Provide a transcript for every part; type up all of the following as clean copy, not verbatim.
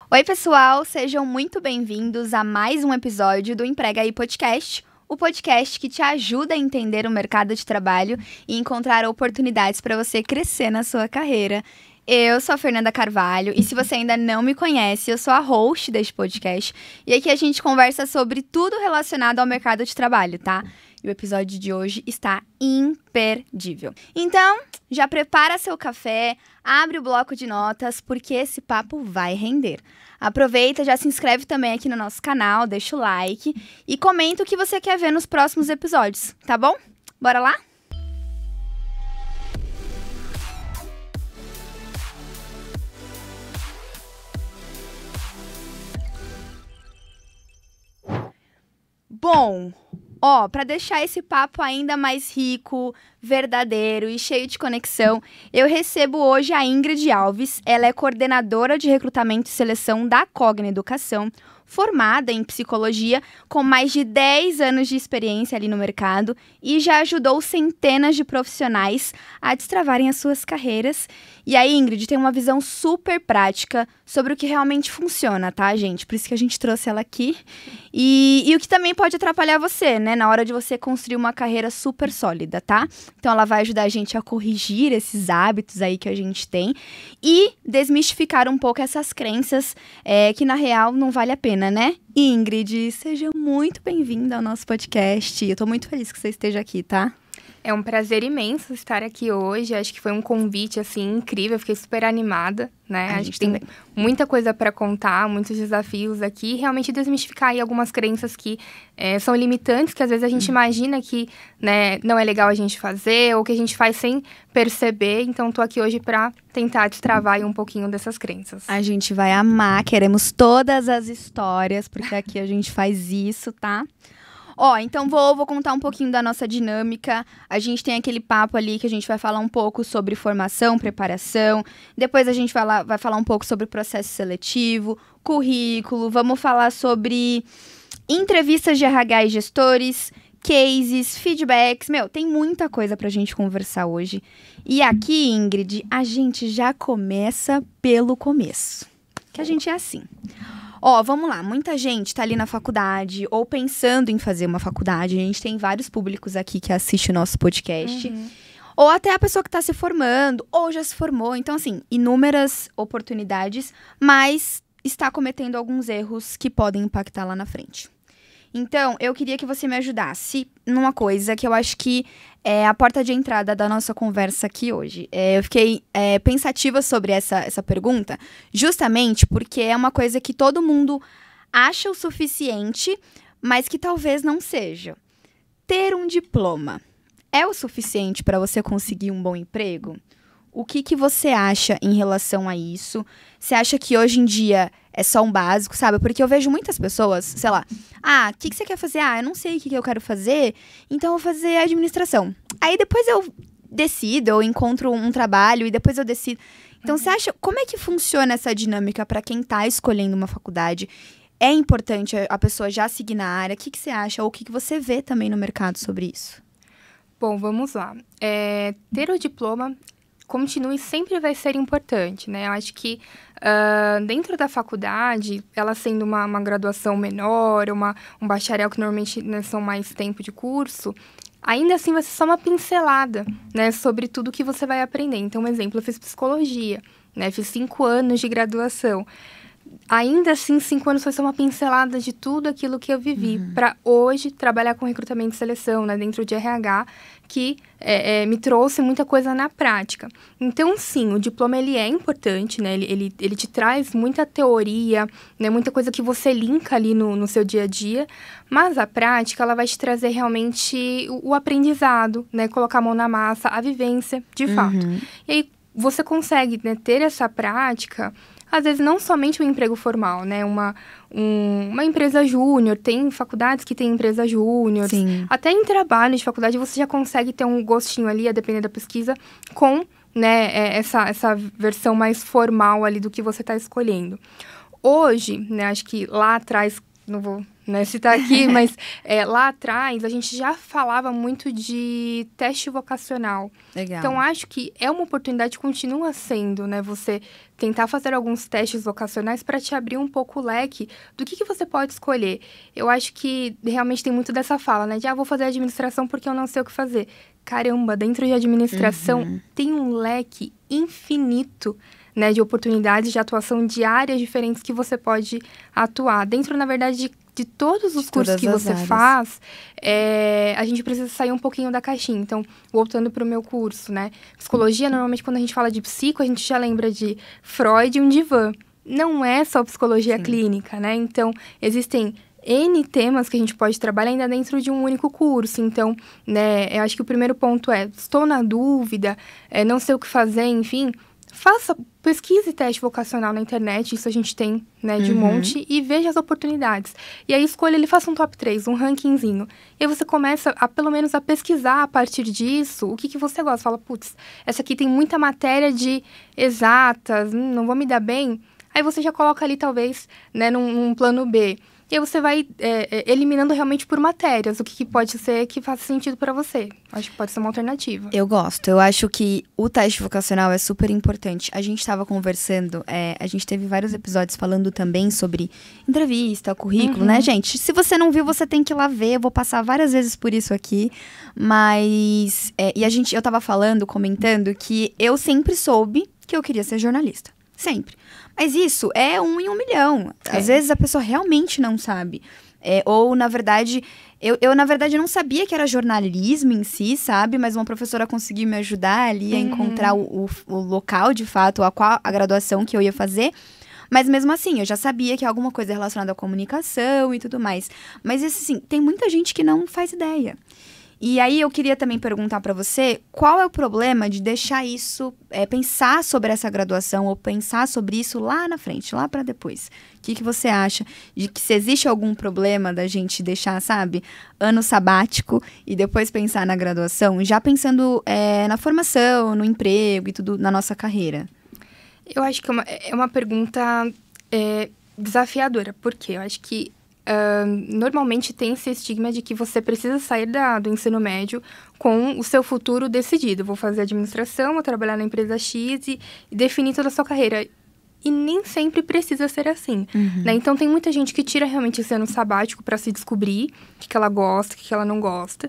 Oi, pessoal! Sejam muito bem-vindos a mais um episódio do Emprega Aí Podcast, o podcast que te ajuda a entender o mercado de trabalho e encontrar oportunidades para você crescer na sua carreira. Eu sou a Fernanda Carvalho e se você ainda não me conhece, eu sou a host deste podcast e aqui a gente conversa sobre tudo relacionado ao mercado de trabalho, tá? E o episódio de hoje está imperdível. Então, já prepara seu café, abre o bloco de notas, porque esse papo vai render. Aproveita, já se inscreve também aqui no nosso canal, deixa o like e comenta o que você quer ver nos próximos episódios, tá bom? Bora lá? Bom, para deixar esse papo ainda mais rico, verdadeiro e cheio de conexão, eu recebo hoje a Ingrid Alves. Ela é coordenadora de recrutamento e seleção da Cogna Educação, formada em psicologia, com mais de 10 anos de experiência ali no mercado e já ajudou centenas de profissionais a destravarem as suas carreiras. E a Ingrid tem uma visão super prática sobre o que realmente funciona, tá, gente? Por isso que a gente trouxe ela aqui. E o que também pode atrapalhar você, né, na hora de você construir uma carreira super sólida, tá? Então ela vai ajudar a gente a corrigir esses hábitos aí que a gente tem e desmistificar um pouco essas crenças que na real não vale a pena, né? Ingrid, seja muito bem-vinda ao nosso podcast. Eu tô muito feliz que você esteja aqui, tá? É um prazer imenso estar aqui hoje. Acho que foi um convite, assim, incrível. Fiquei super animada, né? A Acho gente que tem também. muita coisa para contar, muitos desafios aqui. Realmente desmistificar aí algumas crenças que são limitantes, que às vezes a gente imagina que, né, não é legal a gente fazer, ou que a gente faz sem perceber. Então, tô aqui hoje para tentar destravar aí um pouquinho dessas crenças. A gente vai amar, queremos todas as histórias, porque aqui a gente faz isso, tá? Então vou contar um pouquinho da nossa dinâmica. A gente tem aquele papo ali que a gente vai falar um pouco sobre formação, preparação. Depois a gente vai falar um pouco sobre processo seletivo, currículo. Vamos falar sobre entrevistas de RH e gestores, cases, feedbacks. Tem muita coisa pra gente conversar hoje. E aqui, Ingrid, a gente já começa pelo começo. Que a gente é assim. Vamos lá, muita gente tá ali na faculdade ou pensando em fazer uma faculdade. A gente tem vários públicos aqui que assistem o nosso podcast. Ou até a pessoa que tá se formando, ou já se formou. Então, assim, inúmeras oportunidades, mas está cometendo alguns erros que podem impactar lá na frente. Então, eu queria que você me ajudasse numa coisa que eu acho que é a porta de entrada da nossa conversa aqui hoje. Eu fiquei pensativa sobre essa pergunta, justamente porque é uma coisa que todo mundo acha o suficiente, mas que talvez não seja. Ter um diploma é o suficiente para você conseguir um bom emprego? O que você acha em relação a isso? Você acha que hoje em dia é só um básico, sabe? Porque eu vejo muitas pessoas, sei lá, o que você quer fazer? Eu não sei o que eu quero fazer, então eu vou fazer administração. Aí depois eu decido, eu encontro um trabalho e depois eu decido. Então você acha, como é que funciona essa dinâmica para quem tá escolhendo uma faculdade? É importante a pessoa já seguir na área? O que você acha? Ou o que você vê também no mercado sobre isso? Bom, vamos lá. Ter o diploma continue sempre vai ser importante, né? Eu acho que dentro da faculdade, ela sendo uma graduação menor, um bacharel que normalmente, né, são mais tempo de curso, ainda assim vai ser só uma pincelada, né, sobre tudo que você vai aprender. Então, um exemplo, eu fiz psicologia, né? Fiz 5 anos de graduação. Ainda assim, 5 anos foi só uma pincelada de tudo aquilo que eu vivi para hoje trabalhar com recrutamento e seleção, né, dentro de RH, que me trouxe muita coisa na prática. Então, sim, o diploma ele é importante, né, ele te traz muita teoria, né, muita coisa que você linka ali no seu dia a dia, mas a prática ela vai te trazer realmente o aprendizado, né, colocar a mão na massa, a vivência de fato. E aí você consegue, né, ter essa prática. Às vezes, não somente um emprego formal, né? Uma empresa júnior, tem faculdades que tem empresa júnior. Até em trabalho de faculdade, você já consegue ter um gostinho ali, a depender da pesquisa, com, né, essa versão mais formal ali do que você está escolhendo. Hoje, né, acho que lá atrás, não vou, né, citar aqui, mas lá atrás a gente já falava muito de teste vocacional. Legal. Então, acho que é uma oportunidade, continua sendo, né? Você tentar fazer alguns testes vocacionais para te abrir um pouco o leque do que você pode escolher. Eu acho que realmente tem muito dessa fala, né? De, vou fazer administração porque eu não sei o que fazer. Caramba, dentro de administração tem um leque infinito, né, de oportunidades de atuação de áreas diferentes que você pode atuar. Dentro, na verdade, de todos os cursos que você faz, a gente precisa sair um pouquinho da caixinha. Então, voltando para o meu curso, né? Psicologia, normalmente, quando a gente fala de psico, a gente já lembra de Freud e um divã. Não é só psicologia clínica, né? Então, existem N temas que a gente pode trabalhar ainda dentro de um único curso. Então, né, eu acho que o primeiro ponto estou na dúvida, não sei o que fazer, enfim... pesquise teste vocacional na internet, isso a gente tem, né, de monte, e veja as oportunidades. E aí faça um top 3, um rankingzinho. E aí você começa pelo menos, a pesquisar a partir disso, o que você gosta. Fala, putz, essa aqui tem muita matéria de exatas, não vou me dar bem. Aí você já coloca ali, talvez, né, num plano B. E aí você vai eliminando realmente por matérias, o que pode ser que faça sentido para você. Acho que pode ser uma alternativa. Eu gosto. Eu acho que o teste vocacional é super importante. A gente estava conversando, a gente teve vários episódios falando também sobre entrevista, currículo, né, gente? Se você não viu, você tem que ir lá ver. Eu vou passar várias vezes por isso aqui. Mas, eu tava comentando que eu sempre soube que eu queria ser jornalista. Sempre. Mas isso é 1 em 1 milhão. Às vezes a pessoa realmente não sabe. Ou, na verdade, eu na verdade não sabia que era jornalismo em si, sabe? Mas uma professora conseguiu me ajudar ali a encontrar o local, de fato, a graduação que eu ia fazer. Mas mesmo assim, eu já sabia que é alguma coisa relacionada à comunicação e tudo mais. Mas, assim, tem muita gente que não faz ideia. E aí eu queria também perguntar para você, qual é o problema de deixar isso, pensar sobre essa graduação ou pensar sobre isso lá na frente, lá para depois? O que você acha de que se existe algum problema da gente deixar, sabe, ano sabático e depois pensar na graduação, já pensando na formação, no emprego e tudo na nossa carreira? Eu acho que é uma pergunta desafiadora, porque eu acho que normalmente tem esse estigma de que você precisa sair do ensino médio com o seu futuro decidido. Vou fazer administração, vou trabalhar na empresa X e definir toda a sua carreira. E nem sempre precisa ser assim, né? Então, tem muita gente que tira realmente esse ano sabático para se descobrir o que ela gosta, o que ela não gosta.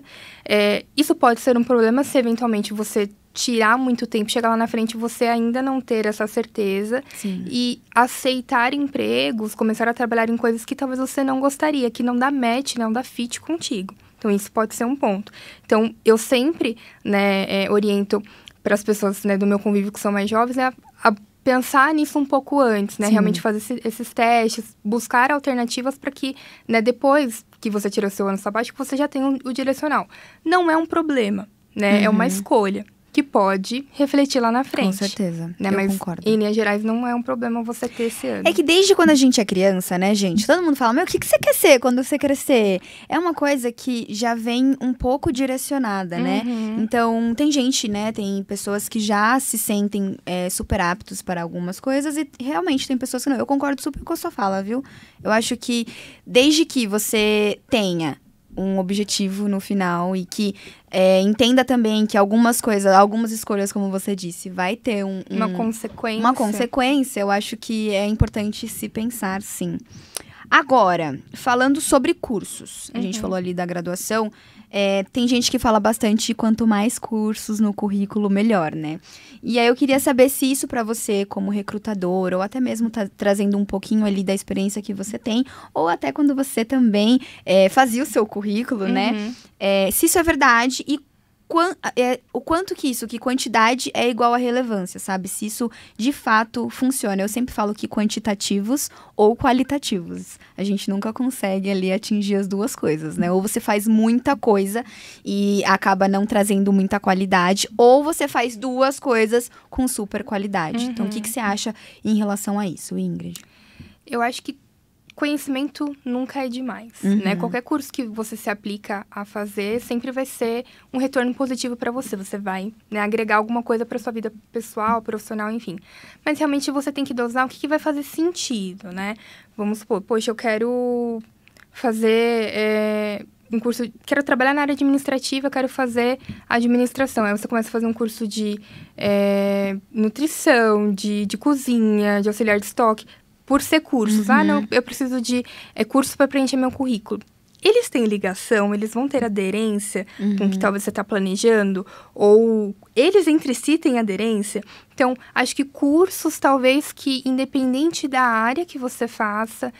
Isso pode ser um problema se, eventualmente, você tirar muito tempo, chegar lá na frente e você ainda não ter essa certeza. Sim. E aceitar empregos, começar a trabalhar em coisas que talvez você não gostaria, que não dá match, não dá fit contigo. Então, isso pode ser um ponto. Então, eu sempre, né, oriento para as pessoas, né, do meu convívio que são mais jovens, né, a pensar nisso um pouco antes, né? Sim. Realmente fazer esses testes, buscar alternativas para que, né, depois que você tira o seu ano sabático, você já tenha o direcional. Não é um problema, né? É uma escolha que pode refletir lá na frente. Com certeza, né? eu Mas, concordo. em linhas gerais, não é um problema você ter esse ano. É que desde quando a gente é criança, né, gente? Todo mundo fala, o que você quer ser quando você crescer? É uma coisa que já vem um pouco direcionada, né? Então, tem gente, né, tem pessoas que já se sentem super aptos para algumas coisas e realmente tem pessoas que não. Eu concordo super com a sua fala, viu? Eu acho que desde que você tenha um objetivo no final e que entenda também que algumas escolhas, como você disse, vai ter uma consequência. Uma consequência, eu acho que é importante se pensar, sim. Agora, falando sobre cursos, a gente falou ali da graduação, tem gente que fala bastante quanto mais cursos no currículo, melhor, né? E aí eu queria saber se isso para você, como recrutador, ou até mesmo trazendo um pouquinho ali da experiência que você tem, ou até quando você também fazia o seu currículo, né? Se isso é verdade e o quanto que quantidade é igual a relevância, sabe? Se isso de fato funciona. Eu sempre falo que quantitativos ou qualitativos. A gente nunca consegue ali atingir as duas coisas, né? Ou você faz muita coisa e acaba não trazendo muita qualidade, ou você faz duas coisas com super qualidade. Então, o que você acha em relação a isso, Ingrid? Eu acho que conhecimento nunca é demais, né? Qualquer curso que você se aplica a fazer sempre vai ser um retorno positivo para você. Você vai, né, agregar alguma coisa para sua vida pessoal, profissional, enfim. Mas realmente você tem que dosar o que vai fazer sentido, né? Vamos supor, poxa, eu quero fazer um curso... Quero trabalhar na área administrativa, quero fazer administração. Aí você começa a fazer um curso de nutrição, de cozinha, de auxiliar de estoque, por ser cursos. Ah, não, eu preciso de curso para preencher meu currículo. Eles têm ligação, eles vão ter aderência com o que talvez você está planejando, ou eles entre si têm aderência. Então, acho que cursos, talvez, que independente da área que você faça,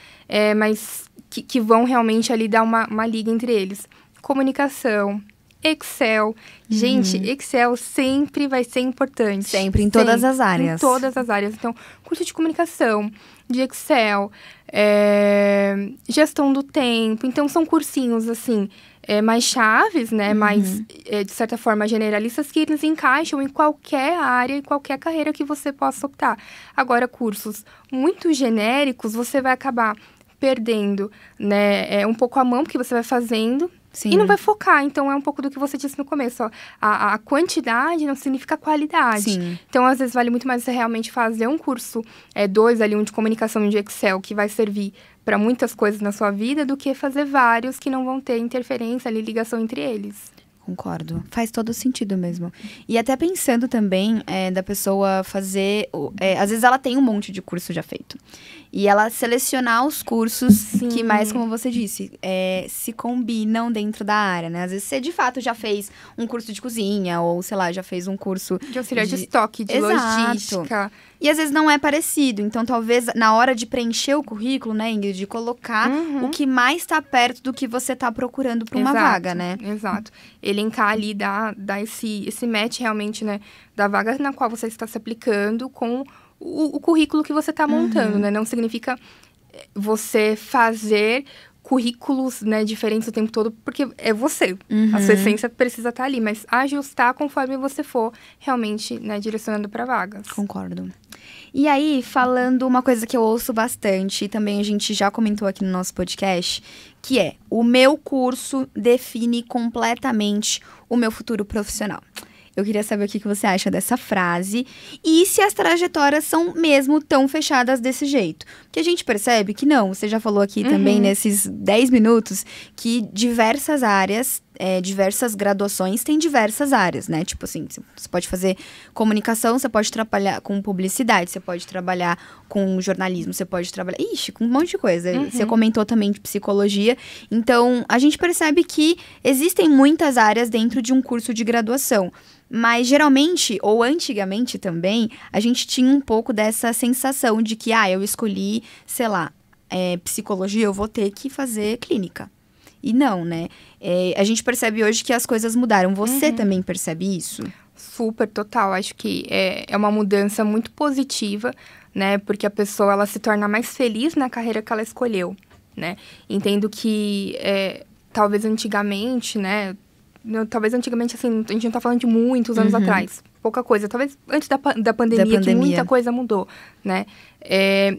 mas que vão realmente ali dar uma liga entre eles. Comunicação, Excel. Gente, Excel sempre vai ser importante. Sempre, em todas as áreas. Em todas as áreas. Então, curso de comunicação, de Excel, gestão do tempo. Então, são cursinhos, assim, mais chaves, né? Mais, de certa forma, generalistas, que eles encaixam em qualquer área e qualquer carreira que você possa optar. Agora, cursos muito genéricos, você vai acabar perdendo, né? Um pouco a mão que você vai fazendo. Sim. E não vai focar. Então, é um pouco do que você disse no começo. Ó. A quantidade não significa qualidade. Sim. Então, às vezes, vale muito mais você realmente fazer um curso, 2 ali, um de comunicação e de Excel, que vai servir para muitas coisas na sua vida, do que fazer vários que não vão ter interferência ali, ligação entre eles. Concordo. Faz todo sentido mesmo. E até pensando também da pessoa fazer... às vezes ela tem um monte de curso já feito. E ela selecionar os cursos Sim. que mais, como você disse, se combinam dentro da área, né? Às vezes você, de fato, já fez um curso de cozinha, ou, sei lá, já fez um curso... De auxiliar de estoque, de logística. E, às vezes, não é parecido. Então, talvez, na hora de preencher o currículo, né, Ingrid, de colocar o que mais está perto do que você está procurando para uma vaga, né? Exato. Elencar ali, dar esse match, realmente, né, da vaga na qual você está se aplicando com o currículo que você está montando, né? Não significa você fazer currículos, né, diferentes o tempo todo, porque é você. A sua essência precisa estar ali, mas ajustar conforme você for realmente, né, direcionando para vagas. Concordo. E aí, falando uma coisa que eu ouço bastante, e também a gente já comentou aqui no nosso podcast, que é: o meu curso define completamente o meu futuro profissional. Eu queria saber o que você acha dessa frase e se as trajetórias são mesmo tão fechadas desse jeito. Porque a gente percebe que não. Você já falou aqui também, nesses 10 minutos, que diversas áreas, diversas graduações têm diversas áreas, né? Tipo assim, você pode fazer comunicação, você pode trabalhar com publicidade, você pode trabalhar com jornalismo, você pode trabalhar... com um monte de coisa. Você comentou também de psicologia. Então, a gente percebe que existem muitas áreas dentro de um curso de graduação. Mas, geralmente, ou antigamente também, a gente tinha um pouco dessa sensação de que, eu escolhi, sei lá, psicologia, eu vou ter que fazer clínica. E não, né? A gente percebe hoje que as coisas mudaram. Você também percebe isso? Super, total. Acho que é uma mudança muito positiva, né? Porque a pessoa, ela se torna mais feliz na carreira que ela escolheu, né? Entendo que, talvez antigamente, né? Talvez antigamente, assim, a gente não tá falando de muitos anos atrás. Pouca coisa. Talvez antes da pandemia, que muita coisa mudou, né?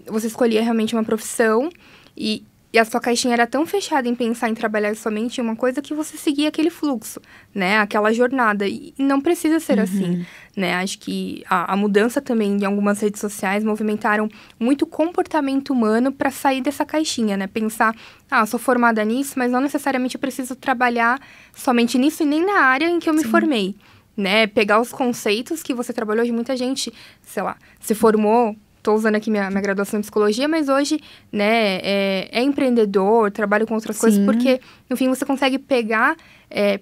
Você escolhia realmente uma profissão e a sua caixinha era tão fechada em pensar em trabalhar somente em uma coisa que você seguia aquele fluxo, né? Aquela jornada. E não precisa ser assim, né? Acho que a mudança também de algumas redes sociais movimentaram muito comportamento humano para sair dessa caixinha, né? Pensar, eu sou formada nisso, mas não necessariamente eu preciso trabalhar somente nisso e nem na área em que eu me formei, né? Pegar os conceitos que você trabalhou. Hoje muita gente, sei lá, se formou... Estou usando aqui minha graduação em psicologia, mas hoje, né, é empreendedor, trabalho com outras coisas, porque, no fim, você consegue pegar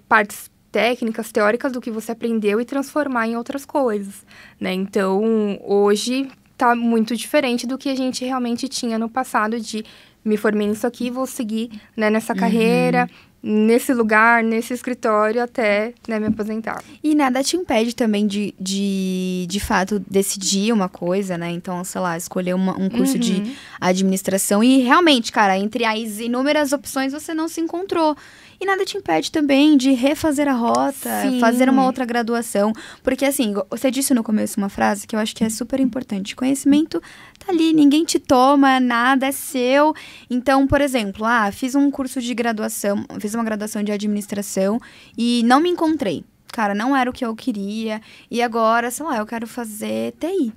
partes técnicas, teóricas do que você aprendeu e transformar em outras coisas, né? Então, hoje, tá muito diferente do que a gente realmente tinha no passado de me formei nisso aqui, vou seguir, né, nessa carreira, nesse lugar, nesse escritório, até, né, me aposentar. E nada te impede também de fato, decidir uma coisa, né? Então, sei lá, escolher um curso de administração e realmente, cara, entre as inúmeras opções, você não se encontrou. E nada te impede também de refazer a rota, fazer uma outra graduação. Porque, assim, você disse no começo uma frase que eu acho que é super importante. Conhecimento tá ali, ninguém te toma, nada é seu. Então, por exemplo, fiz um curso de graduação, fiz uma graduação de administração e não me encontrei. Cara, não era o que eu queria. E agora, sei lá, eu quero fazer TI.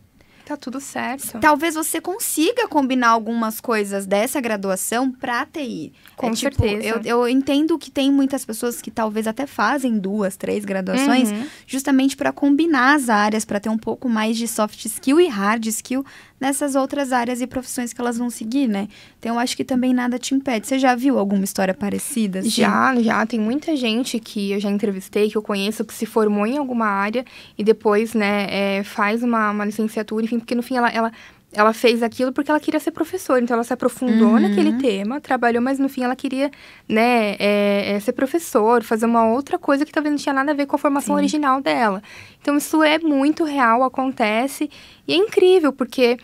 tá tudo certo. Talvez você consiga combinar algumas coisas dessa graduação pra TI. Com certeza. Eu entendo que tem muitas pessoas que talvez até fazem 2, 3 graduações, justamente para combinar as áreas, para ter um pouco mais de soft skill e hard skill nessas outras áreas e profissões que elas vão seguir, né? Então, eu acho que também nada te impede. Você já viu alguma história parecida? Assim? Já. Tem muita gente que eu já entrevistei, que eu conheço, que se formou em alguma área e depois, né, faz uma licenciatura, enfim, porque no fim ela fez aquilo porque ela queria ser professora. Então, ela se aprofundou naquele tema, trabalhou, mas no fim ela queria, né, ser professor, fazer uma outra coisa que talvez não tinha nada a ver com a formação original dela. Então, isso é muito real, acontece. E é incrível, porque,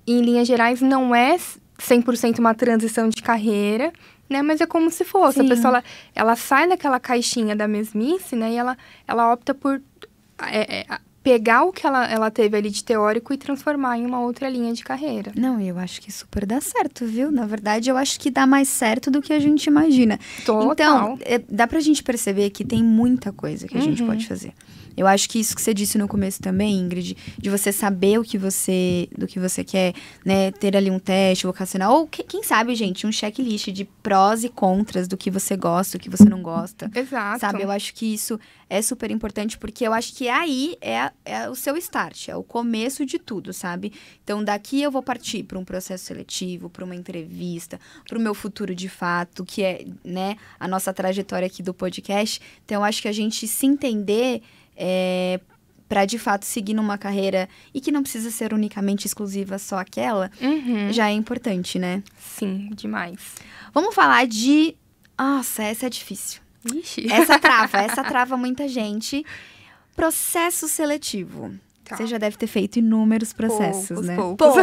em linhas gerais, não é 100% uma transição de carreira, né? Mas é como se fosse. Sim. A pessoa, ela sai daquela caixinha da mesmice, né? E ela opta por pegar o que ela teve ali de teórico e transformar em uma outra linha de carreira. Não, eu acho que super dá certo, viu? Na verdade, eu acho que dá mais certo do que a gente imagina. Total. Então, dá pra gente perceber que tem muita coisa que a gente pode fazer. Eu acho que isso que você disse no começo também, Ingrid, de você saber do que você quer, né? Ter ali um teste vocacional, ou quem sabe, gente, um checklist de prós e contras do que você gosta, do que você não gosta. Exato. Sabe, eu acho que isso é super importante, porque eu acho que aí é o seu start, é o começo de tudo, sabe? Então, daqui eu vou partir para um processo seletivo, para uma entrevista, para o meu futuro de fato, que é, né, a nossa trajetória aqui do podcast. Então, eu acho que a gente se entender para de fato seguir numa carreira e que não precisa ser unicamente exclusiva só aquela, já é importante, né? Sim, demais. Vamos falar de... Nossa, essa é difícil. Ixi. Essa trava muita gente. Processo seletivo. Tá. Você já deve ter feito inúmeros processos, né? Poucos.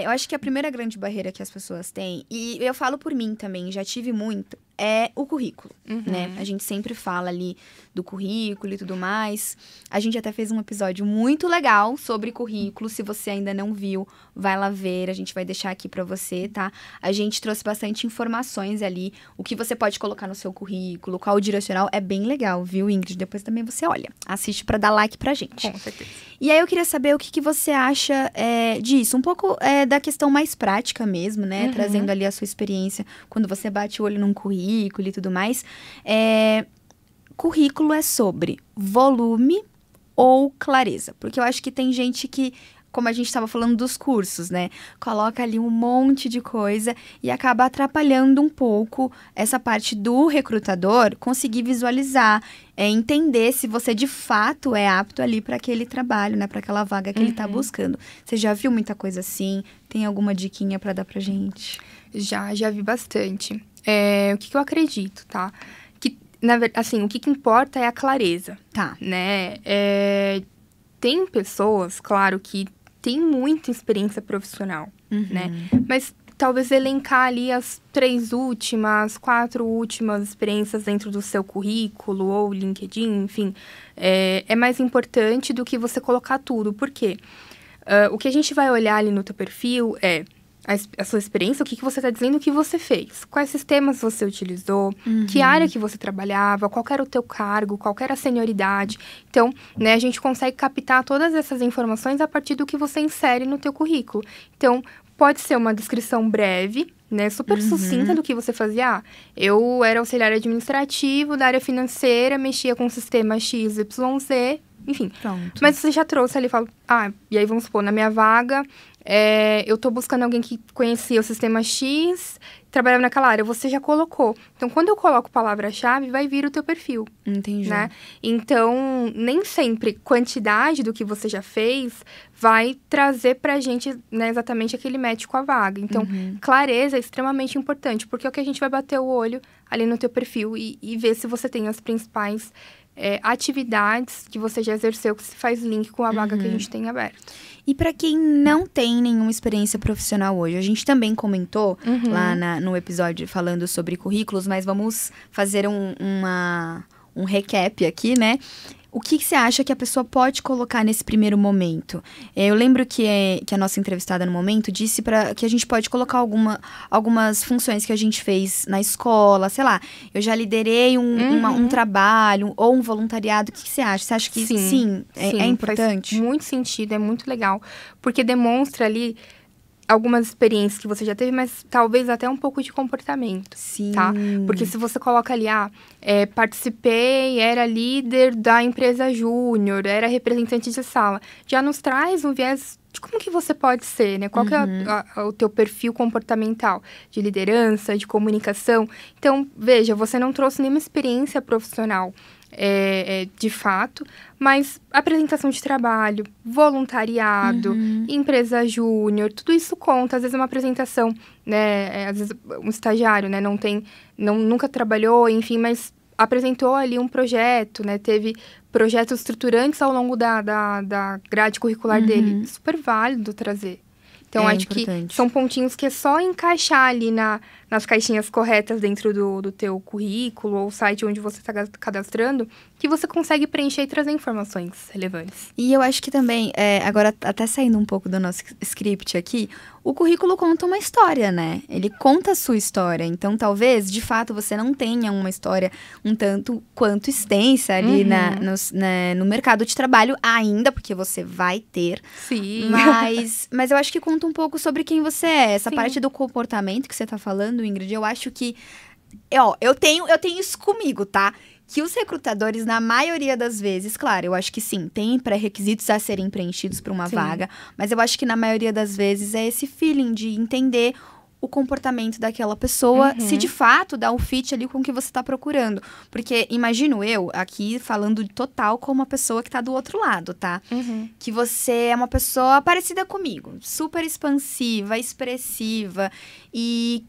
Eu acho que a primeira grande barreira que as pessoas têm, e eu falo por mim também, já tive muito, é o currículo, né? A gente sempre fala ali do currículo e tudo mais. A gente até fez um episódio muito legal sobre currículo. Se você ainda não viu, vai lá ver. A gente vai deixar aqui pra você, tá? A gente trouxe bastante informações ali. O que você pode colocar no seu currículo, qual o direcional. É bem legal, viu, Ingrid? Depois também você olha. Assiste pra dar like pra gente. Com certeza. E aí eu queria saber o que você acha disso. Um pouco da questão mais prática mesmo, né? Trazendo ali a sua experiência quando você bate o olho num currículo e tudo mais. Currículo é sobre volume ou clareza? Porque eu acho que tem gente que, como a gente estava falando dos cursos, né? Coloca ali um monte de coisa e acaba atrapalhando um pouco essa parte do recrutador conseguir visualizar, entender se você de fato é apto ali para aquele trabalho, né? Para aquela vaga que ele está buscando. Você já viu muita coisa assim? Tem alguma diquinha para dar pra gente? Já vi bastante. O que eu acredito, tá? Que, na verdade, assim, o que importa é a clareza. Tá. Né? Tem pessoas, claro, que têm muita experiência profissional, né? Mas talvez elencar ali as 3 últimas, 4 últimas experiências dentro do seu currículo ou LinkedIn, enfim, é mais importante do que você colocar tudo. Por quê? O que a gente vai olhar ali no teu perfil é a sua experiência, o que você está dizendo, o que você fez. Quais sistemas você utilizou, que área que você trabalhava, qual era o teu cargo, qual era a senioridade. Então, né, a gente consegue captar todas essas informações a partir do que você insere no teu currículo. Então, pode ser uma descrição breve, né, super sucinta do que você fazia. Eu era auxiliar administrativo da área financeira, mexia com o sistema XYZ, enfim. Pronto. Mas você já trouxe ali, fala, e aí vamos supor, na minha vaga, eu tô buscando alguém que conhecia o sistema X, trabalhava naquela área, você já colocou. Então, quando eu coloco palavra-chave, vai vir o teu perfil. Entendi. Né? Então, nem sempre quantidade do que você já fez vai trazer pra gente, né, exatamente aquele match com a vaga. Então, clareza é extremamente importante, porque é o que a gente vai bater o olho ali no teu perfil e ver se você tem as principais atividades que você já exerceu, que se faz link com a vaga que a gente tem aberto. E para quem não tem nenhuma experiência profissional hoje, a gente também comentou lá no episódio falando sobre currículos, mas vamos fazer um recap aqui, né? O que você acha que a pessoa pode colocar nesse primeiro momento? Eu lembro que a nossa entrevistada no momento disse que a gente pode colocar algumas funções que a gente fez na escola, sei lá. Eu já liderei um trabalho ou um voluntariado. O que você acha? Você acha que sim, é importante? Faz muito sentido, é muito legal. Porque demonstra ali algumas experiências que você já teve, mas talvez até um pouco de comportamento, tá? Porque se você coloca ali, participei, era líder da empresa júnior, era representante de sala, já nos traz um viés de como que você pode ser, né? Qual que é o teu perfil comportamental de liderança, de comunicação. Então, veja, você não trouxe nenhuma experiência profissional, de fato, mas apresentação de trabalho, voluntariado, empresa júnior, tudo isso conta. Às vezes uma apresentação, né, às vezes um estagiário, né, nunca trabalhou, enfim, mas apresentou ali um projeto, né, teve projetos estruturantes ao longo da grade curricular dele. Super válido trazer. Então, acho importante. Que são pontinhos que é só encaixar ali nas caixinhas corretas dentro do teu currículo ou site onde você está cadastrando, que você consegue preencher e trazer informações relevantes. E eu acho que também, agora até saindo um pouco do nosso script aqui, o currículo conta uma história, né? Ele conta a sua história. Então, talvez, de fato, você não tenha uma história um tanto quanto extensa ali no mercado de trabalho ainda, porque você vai ter. Sim. Mas eu acho que conta um pouco sobre quem você é. Essa parte do comportamento que você tá falando, Ingrid, eu acho que... eu tenho isso comigo, tá? Que os recrutadores, na maioria das vezes, claro, eu acho que sim, tem pré-requisitos a serem preenchidos para uma vaga, mas eu acho que na maioria das vezes é esse feeling de entender o comportamento daquela pessoa, se de fato dá um fit ali com o que você está procurando. Porque imagino eu, aqui falando total como uma pessoa que está do outro lado, tá? Que você é uma pessoa parecida comigo, super expansiva, expressiva, e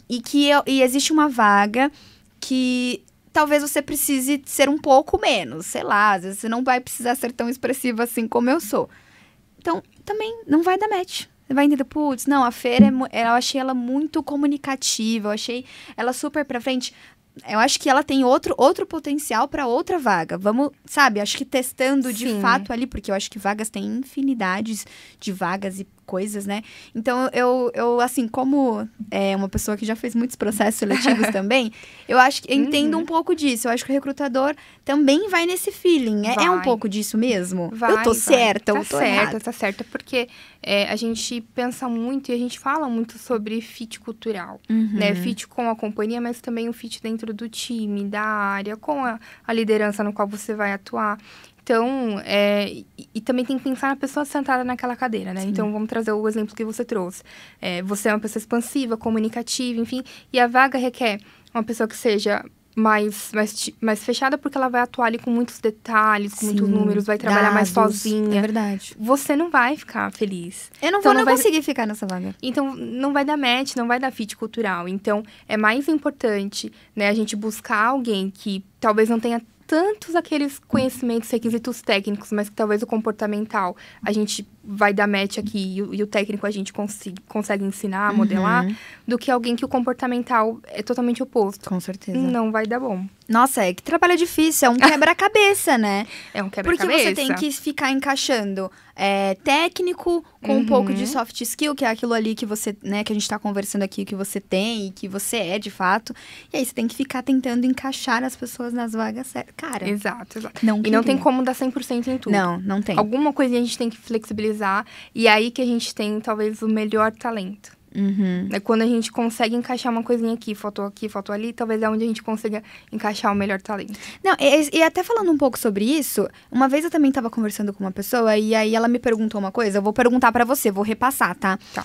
existe uma vaga que... talvez você precise ser um pouco menos, sei lá, às vezes você não vai precisar ser tão expressiva assim como eu sou. Então, também não vai dar match. Você vai entender, putz, não, a Fer, eu achei ela muito comunicativa, eu achei ela super pra frente. Eu acho que ela tem outro potencial para outra vaga. Vamos, sabe, acho que testando de fato ali, porque eu acho que vagas têm infinidades de vagas e coisas, né? Então, eu assim, como uma pessoa que já fez muitos processos seletivos também, eu acho que eu entendo um pouco disso. Eu acho que o recrutador também vai nesse feeling. É um pouco disso mesmo? Eu tô certa, eu tô errada. Tá certa, porque a gente pensa muito e a gente fala muito sobre fit cultural, né? Fit com a companhia, mas também o fit dentro do time, da área, com a liderança no qual você vai atuar. Então, e também tem que pensar na pessoa sentada naquela cadeira, né? Sim. Então, vamos trazer o exemplo que você trouxe. Você é uma pessoa expansiva, comunicativa, enfim. E a vaga requer uma pessoa que seja mais fechada, porque ela vai atuar ali com muitos detalhes, com muitos números, vai trabalhar mais sozinha. É verdade. Você não vai ficar feliz. Eu não vou conseguir ficar nessa vaga. Então, não vai dar match, não vai dar fit cultural. Então, é mais importante, né, a gente buscar alguém que talvez não tenha tantos aqueles conhecimentos, requisitos técnicos, mas que talvez o comportamental a gente vai dar match aqui e o técnico a gente consegue ensinar, modelar, do que alguém que o comportamental é totalmente oposto. Com certeza. Não vai dar bom. Nossa, que trabalho difícil, é um quebra-cabeça, né? É um quebra-cabeça. Porque você tem que ficar encaixando técnico com um pouco de soft skill, que é aquilo ali que você, né, que a gente tá conversando aqui, que você tem e que você é, de fato. E aí você tem que ficar tentando encaixar as pessoas nas vagas certas. Cara, Exato. Não e não tem como dar 100% em tudo. Não tem. Alguma coisinha a gente tem que flexibilizar, e é aí que a gente tem, talvez, o melhor talento. Quando a gente consegue encaixar uma coisinha aqui, faltou ali, talvez é onde a gente consiga encaixar o melhor talento. Não, e até falando um pouco sobre isso, uma vez eu também estava conversando com uma pessoa, e aí ela me perguntou uma coisa, eu vou perguntar pra você, vou repassar, tá? Tá.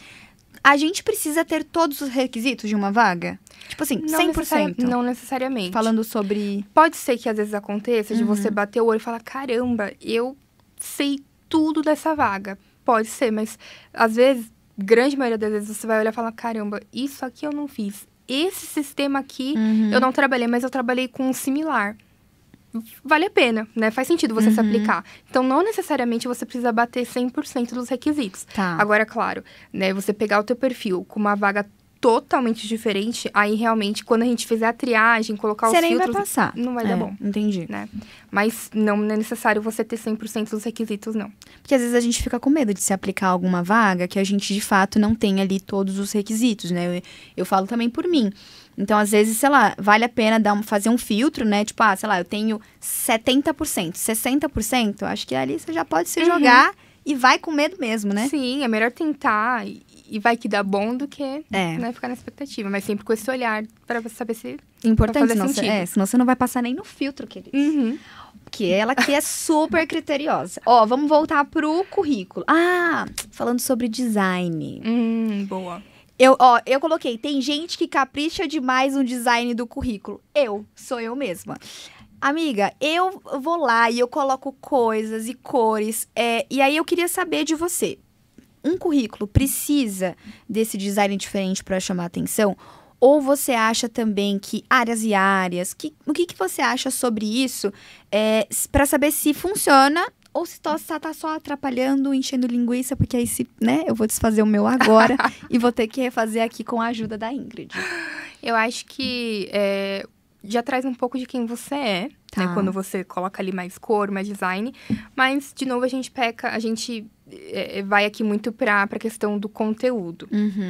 A gente precisa ter todos os requisitos de uma vaga? Tipo assim, 100%? Não necessariamente. Falando sobre... Pode ser que às vezes aconteça de você bater o olho e falar, caramba, eu sei tudo dessa vaga. Pode ser, mas às vezes, grande maioria das vezes, você vai olhar e falar, caramba, isso aqui eu não fiz. Esse sistema aqui eu não trabalhei, mas eu trabalhei com um similar. Vale a pena, né? Faz sentido você se aplicar. Então, não necessariamente você precisa bater 100% dos requisitos. Tá. Agora, claro, né? Você pegar o teu perfil com uma vaga totalmente diferente, aí realmente, quando a gente fizer a triagem, colocar os filtros... Você nem vai passar. Não vai dar bom. Entendi. Né? Mas não é necessário você ter 100% dos requisitos, não. Porque às vezes a gente fica com medo de se aplicar a alguma vaga que a gente, de fato, não tem ali todos os requisitos, né? Eu falo também por mim. Então, às vezes, sei lá, vale a pena fazer um filtro, né? Tipo, sei lá, eu tenho 70%, 60%. Acho que ali você já pode se jogar e vai com medo mesmo, né? Sim, é melhor tentar e vai que dá bom do que né, ficar na expectativa. Mas sempre com esse olhar para você saber se importante, vai fazer sentido. Senão você não vai passar nem no filtro, querido. Que ela que é super criteriosa. Vamos voltar pro currículo. Falando sobre design. Boa. Eu coloquei, tem gente que capricha demais no design do currículo. Sou eu mesma. Amiga, eu vou lá e eu coloco coisas e cores. E aí eu queria saber de você. Um currículo precisa desse design diferente para chamar atenção? Ou você acha também que áreas e áreas... O que você acha sobre isso? Para saber se funciona ou se tá só atrapalhando, enchendo linguiça. Porque aí, né, eu vou desfazer o meu agora e vou ter que refazer aqui com a ajuda da Ingrid. Eu acho que já traz um pouco de quem você é, né? Quando você coloca ali mais cor, mais design. Mas, de novo, a gente vai aqui muito para a questão do conteúdo,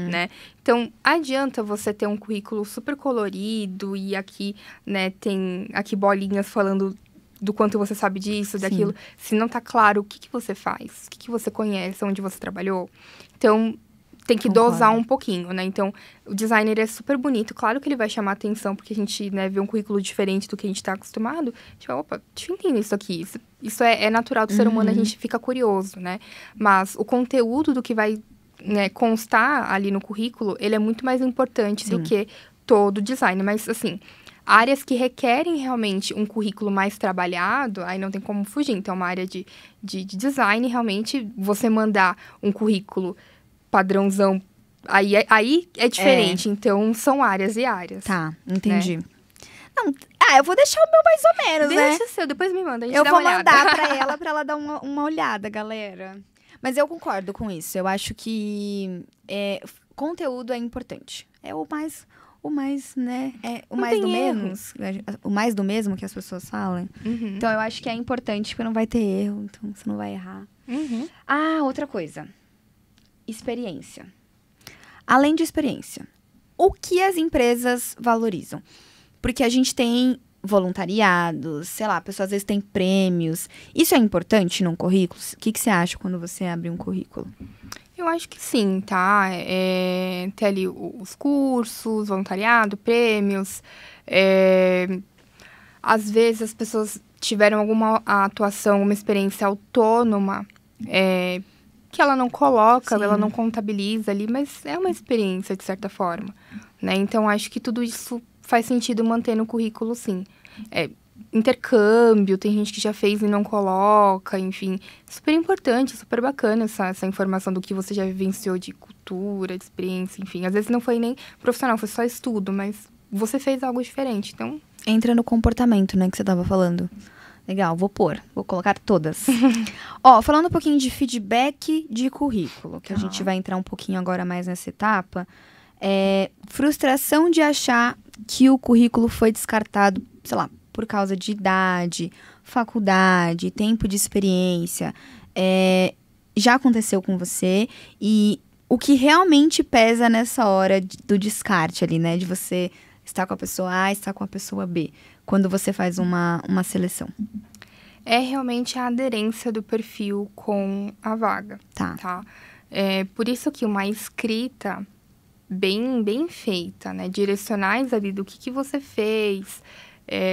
né? Então, adianta você ter um currículo super colorido e aqui, né, tem aqui bolinhas falando do quanto você sabe disso, daquilo. Se não tá claro o que você faz, o que você conhece, onde você trabalhou. Então, tem que dosar um pouquinho, né? Então, o designer é super bonito. Claro que ele vai chamar atenção, porque a gente, né, vê um currículo diferente do que a gente tá acostumado. Tipo, opa, deixa eu entender isso aqui. Isso é natural do ser humano, a gente fica curioso, né? Mas o conteúdo do que vai, né, constar ali no currículo, ele é muito mais importante do que todo o design. Mas, assim, áreas que requerem realmente um currículo mais trabalhado, aí não tem como fugir. Então, uma área de design, realmente, você mandar um currículo padrãozão, aí é diferente. Então, são áreas e áreas. Tá, entendi. Né? Não, eu vou deixar o meu mais ou menos, né? Deixa o seu, depois me manda, a gente eu dá vou uma olhada. mandar pra ela dar uma olhada, galera. Mas eu concordo com isso. Eu acho que conteúdo é importante. É o mais, né? O não mais do erro. menos. O mais do mesmo que as pessoas falam. Então, eu acho que é importante, porque não vai ter erro. Então, você não vai errar. Outra coisa. Experiência. Além de experiência, o que as empresas valorizam? Porque a gente tem voluntariados, sei lá, a pessoa às vezes tem prêmios. Isso é importante num currículo? O que você acha quando você abre um currículo? Eu acho que sim, tá? Ter ali os cursos, voluntariado, prêmios. Às vezes as pessoas tiveram alguma atuação, uma experiência autônoma, que ela não coloca, ela não contabiliza ali, mas é uma experiência, de certa forma, né? Então, acho que tudo isso faz sentido manter no currículo, sim. Intercâmbio, tem gente que já fez e não coloca, enfim. Super importante, super bacana essa informação do que você já vivenciou de cultura, de experiência, enfim. Às vezes não foi nem profissional, foi só estudo, mas você fez algo diferente, então... Entra no comportamento, né, que você tava falando. Legal, vou colocar todas. Falando um pouquinho de feedback de currículo, que a gente vai entrar um pouquinho agora mais nessa etapa. Frustração de achar que o currículo foi descartado, sei lá, por causa de idade, faculdade, tempo de experiência. Já aconteceu com você? E o que realmente pesa nessa hora do descarte ali, né? De você estar com a pessoa A, estar com a pessoa B, quando você faz uma seleção? É realmente a aderência do perfil com a vaga. Tá? Por isso que uma escrita bem feita, né? Direcionais ali do que você fez,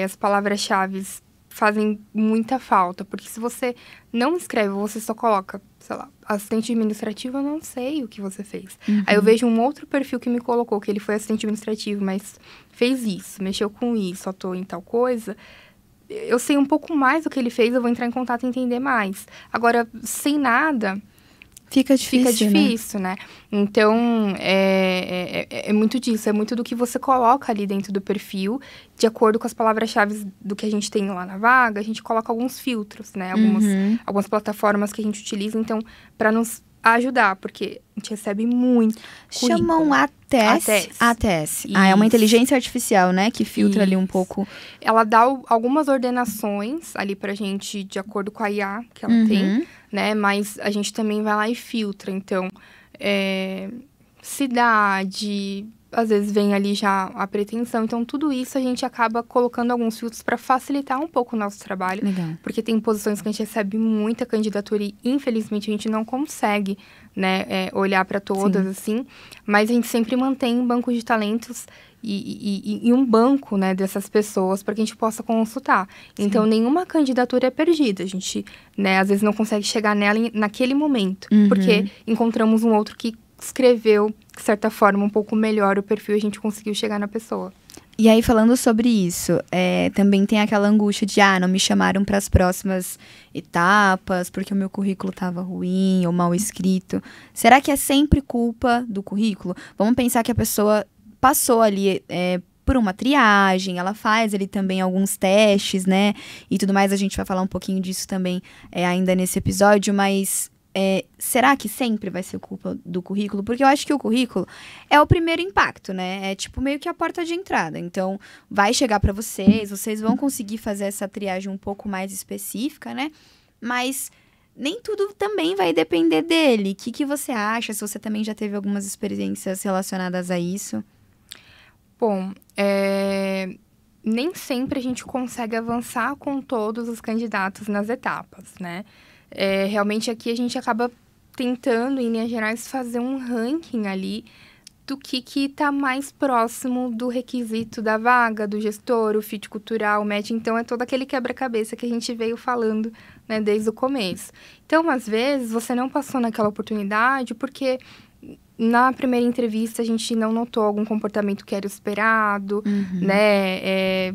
as palavras-chave fazem muita falta. Porque se você não escreve, você só coloca, sei lá, assistente administrativo, eu não sei o que você fez. Aí eu vejo um outro perfil que me colocou, que ele foi assistente administrativo, mas fez isso, mexeu com isso, atuou em tal coisa. Eu sei um pouco mais do que ele fez, eu vou entrar em contato e entender mais. Agora, sem nada... Fica difícil, né? Então, é muito disso. É muito do que você coloca ali dentro do perfil. De acordo com as palavras-chave do que a gente tem lá na vaga, a gente coloca alguns filtros, né? Algumas plataformas que a gente utiliza. Então, para nos ajudar, porque a gente recebe muito currículo. Chamam ATS? ATS. É uma inteligência artificial, né? Que filtra ali um pouco. Ela dá algumas ordenações ali pra gente, de acordo com a IA que ela tem, né? Mas a gente também vai lá e filtra. Então, cidade, às vezes vem ali já a pretensão. Então, tudo isso a gente acaba colocando alguns filtros para facilitar um pouco o nosso trabalho. Legal. Porque tem posições que a gente recebe muita candidatura e, infelizmente, a gente não consegue, né, olhar para todas, assim. Mas a gente sempre mantém um banco de talentos e um banco, né, dessas pessoas para que a gente possa consultar. Sim. Então, nenhuma candidatura é perdida. A gente, né, às vezes não consegue chegar nela naquele momento. Porque encontramos um outro que escreveu, de certa forma, um pouco melhor o perfil e a gente conseguiu chegar na pessoa. E aí, falando sobre isso, também tem aquela angústia de, não me chamaram para as próximas etapas, porque o meu currículo estava ruim ou mal escrito. Será que é sempre culpa do currículo? Vamos pensar que a pessoa passou ali por uma triagem, ela faz ali também alguns testes, né? E tudo mais, a gente vai falar um pouquinho disso também ainda nesse episódio, mas... será que sempre vai ser culpa do currículo? Porque eu acho que o currículo é o primeiro impacto, né? É tipo meio que a porta de entrada. Então, vai chegar para vocês vão conseguir fazer essa triagem um pouco mais específica, né? Mas nem tudo também vai depender dele. O que você acha? Se você também já teve algumas experiências relacionadas a isso? Bom, nem sempre a gente consegue avançar com todos os candidatos nas etapas, né? Realmente aqui a gente acaba tentando, em linhas gerais, fazer um ranking ali do que está mais próximo do requisito da vaga, do gestor, o fit cultural, o match. Então, é todo aquele quebra-cabeça que a gente veio falando, né, desde o começo. Então, às vezes, você não passou naquela oportunidade porque na primeira entrevista a gente não notou algum comportamento que era esperado, né?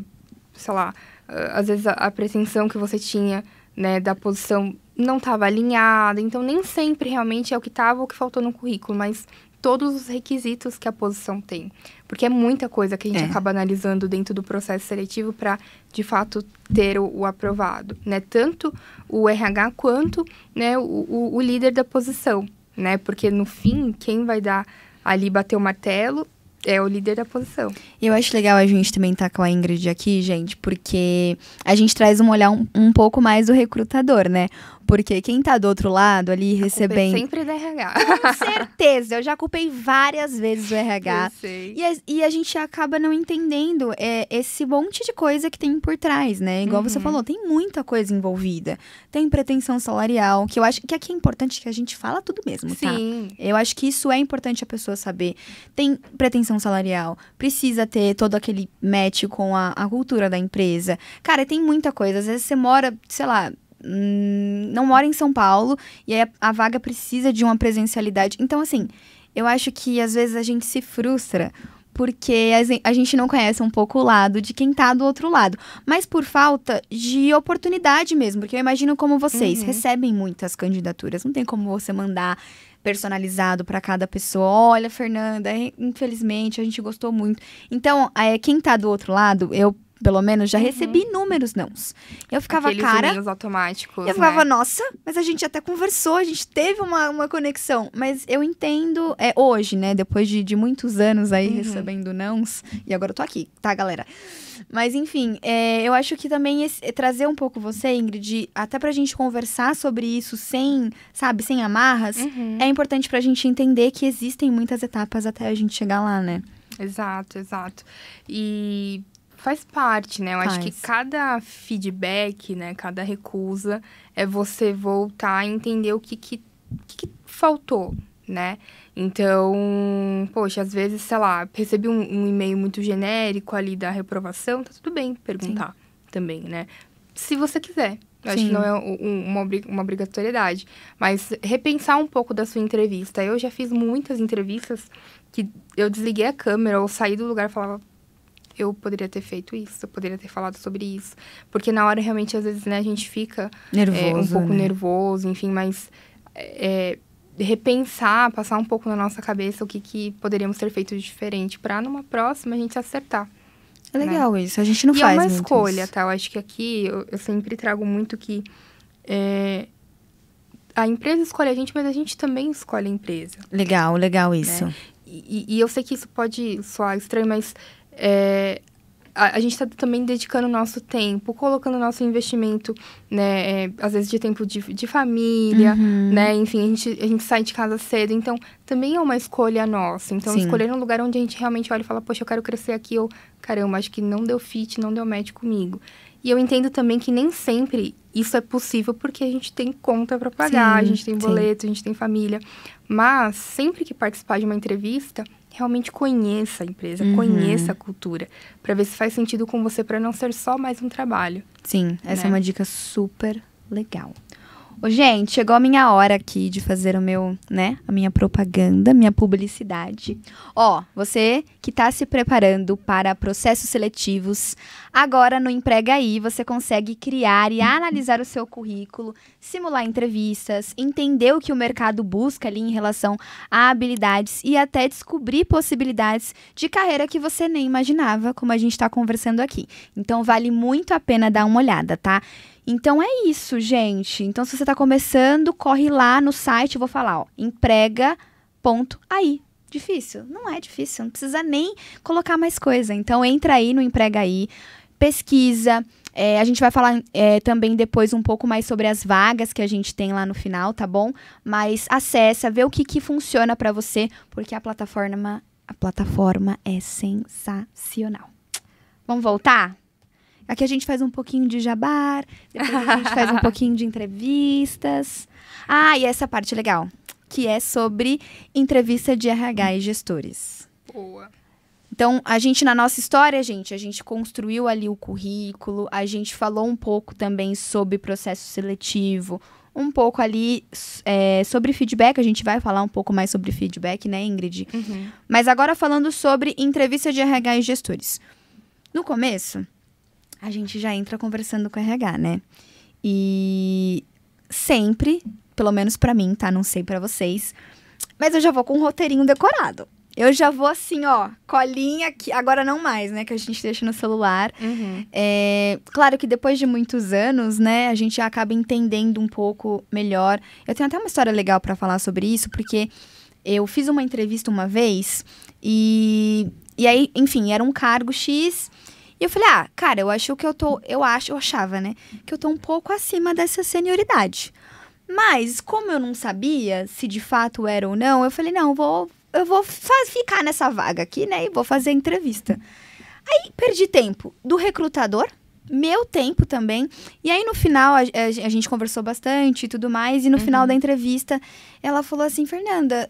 Sei lá, às vezes a pretensão que você tinha, né, da posição não estava alinhada, então nem sempre realmente é o que estava ou o que faltou no currículo, mas todos os requisitos que a posição tem. Porque é muita coisa que a gente acaba analisando dentro do processo seletivo para, de fato, ter o aprovado, né? Tanto o RH quanto, né, o líder da posição, né? Porque, no fim, quem vai dar ali, bater o martelo é o líder da posição. E eu acho legal a gente também estar com a Ingrid aqui, gente, porque a gente traz um olhar um pouco mais do recrutador, né? Porque quem tá do outro lado ali recebendo... sempre da RH. Com certeza, eu já culpei várias vezes o RH. Eu sei. E a gente acaba não entendendo esse monte de coisa que tem por trás, né? Igual você falou, tem muita coisa envolvida. Tem pretensão salarial, que eu acho que aqui é importante que a gente fala tudo mesmo, tá? Sim. Eu acho que isso é importante a pessoa saber. Tem pretensão salarial, precisa ter todo aquele match com a cultura da empresa. Cara, tem muita coisa. Às vezes você mora, sei lá... não mora em São Paulo e aí a vaga precisa de uma presencialidade. Então, assim, eu acho que às vezes a gente se frustra porque a gente não conhece um pouco o lado de quem tá do outro lado. Mas por falta de oportunidade mesmo, porque eu imagino como vocês recebem muitas candidaturas. Não tem como você mandar personalizado para cada pessoa. Olha, Fernanda, infelizmente a gente gostou muito. Então, quem tá do outro lado, eu pelo menos, já recebi inúmeros nãos. Eu ficava, aqueles e-mails automáticos, eu ficava, nossa, mas a gente até conversou, a gente teve uma conexão. Mas eu entendo, hoje, né, depois de muitos anos aí recebendo nãos, e agora eu tô aqui, tá, galera? Mas, enfim, eu acho que também trazer um pouco você, Ingrid, até pra gente conversar sobre isso sem amarras, é importante pra gente entender que existem muitas etapas até a gente chegar lá, né? Exato. E... faz parte, né? Eu acho que cada feedback, né? Cada recusa é você voltar a entender o que faltou, né? Então, poxa, às vezes, sei lá, recebi um e-mail muito genérico ali da reprovação, tá tudo bem perguntar também, né? Se você quiser. Eu acho que não é uma obrigatoriedade. Mas repensar um pouco da sua entrevista. Eu já fiz muitas entrevistas que eu desliguei a câmera ou saí do lugar e falava... eu poderia ter feito isso, eu poderia ter falado sobre isso. Porque na hora, realmente, às vezes, né, a gente fica nervoso, um pouco né? nervoso, enfim, mas repensar, passar um pouco na nossa cabeça o que poderíamos ter feito de diferente para numa próxima a gente acertar. É legal, né? Isso, a gente não faz E é uma muito escolha, isso. tá? Eu acho que aqui eu sempre trago muito que a empresa escolhe a gente, mas a gente também escolhe a empresa. Legal isso. Né? E eu sei que isso pode soar estranho, mas a gente está também dedicando o nosso tempo, colocando o nosso investimento, né? Às vezes de tempo de família, né? Enfim, a gente sai de casa cedo. Então, também é uma escolha nossa. Então, escolher um lugar onde a gente realmente olha e fala, poxa, eu quero crescer aqui. Ou, caramba, acho que não deu fit, não deu match comigo. E eu entendo também que nem sempre isso é possível, porque a gente tem conta para pagar, a gente tem boleto, a gente tem família. Mas, sempre que participar de uma entrevista, realmente conheça a empresa, conheça a cultura, para ver se faz sentido com você, para não ser só mais um trabalho. Sim, essa é uma dica super legal. Ô, gente, chegou a minha hora aqui de fazer a minha propaganda, minha publicidade. Ó, você que está se preparando para processos seletivos, agora no Emprega Aí você consegue criar e analisar o seu currículo, simular entrevistas, entender o que o mercado busca ali em relação a habilidades e até descobrir possibilidades de carreira que você nem imaginava, como a gente está conversando aqui. Então, vale muito a pena dar uma olhada, tá? Então, é isso, gente. Então, se você está começando, corre lá no site, eu vou falar, ó, emprega.ai. Difícil? Não é difícil, não precisa nem colocar mais coisa. Então, entra aí no Emprega Aí, pesquisa. A gente vai falar também depois um pouco mais sobre as vagas que a gente tem lá no final, tá bom? Mas acessa, vê o que funciona para você, porque a plataforma é sensacional. Vamos voltar? Aqui a gente faz um pouquinho de jabá, depois a gente faz um pouquinho de entrevistas. Ah, e essa parte legal, que é sobre entrevista de RH e gestores. Boa. Então, a gente, na nossa história, a gente construiu ali o currículo, a gente falou um pouco também sobre processo seletivo, um pouco ali sobre feedback, a gente vai falar um pouco mais sobre feedback, né, Ingrid? Mas agora falando sobre entrevista de RH e gestores. No começo, a gente já entra conversando com o RH, né? E sempre, pelo menos pra mim, tá? Não sei pra vocês, mas eu já vou com um roteirinho decorado. Eu já vou assim, ó, colinha aqui. Agora não mais, né? Que a gente deixa no celular. Claro que depois de muitos anos, né? A gente acaba entendendo um pouco melhor. Eu tenho até uma história legal pra falar sobre isso, porque eu fiz uma entrevista uma vez e aí, enfim, era um cargo X. E eu falei, cara, eu achava, né? Que eu tô um pouco acima dessa senioridade. Mas, como eu não sabia se de fato era ou não, eu falei, não, eu vou ficar nessa vaga aqui, né? E vou fazer a entrevista. Aí, perdi tempo do recrutador, meu tempo também. E aí, no final, a gente conversou bastante e tudo mais. E no final da entrevista, ela falou assim, Fernanda,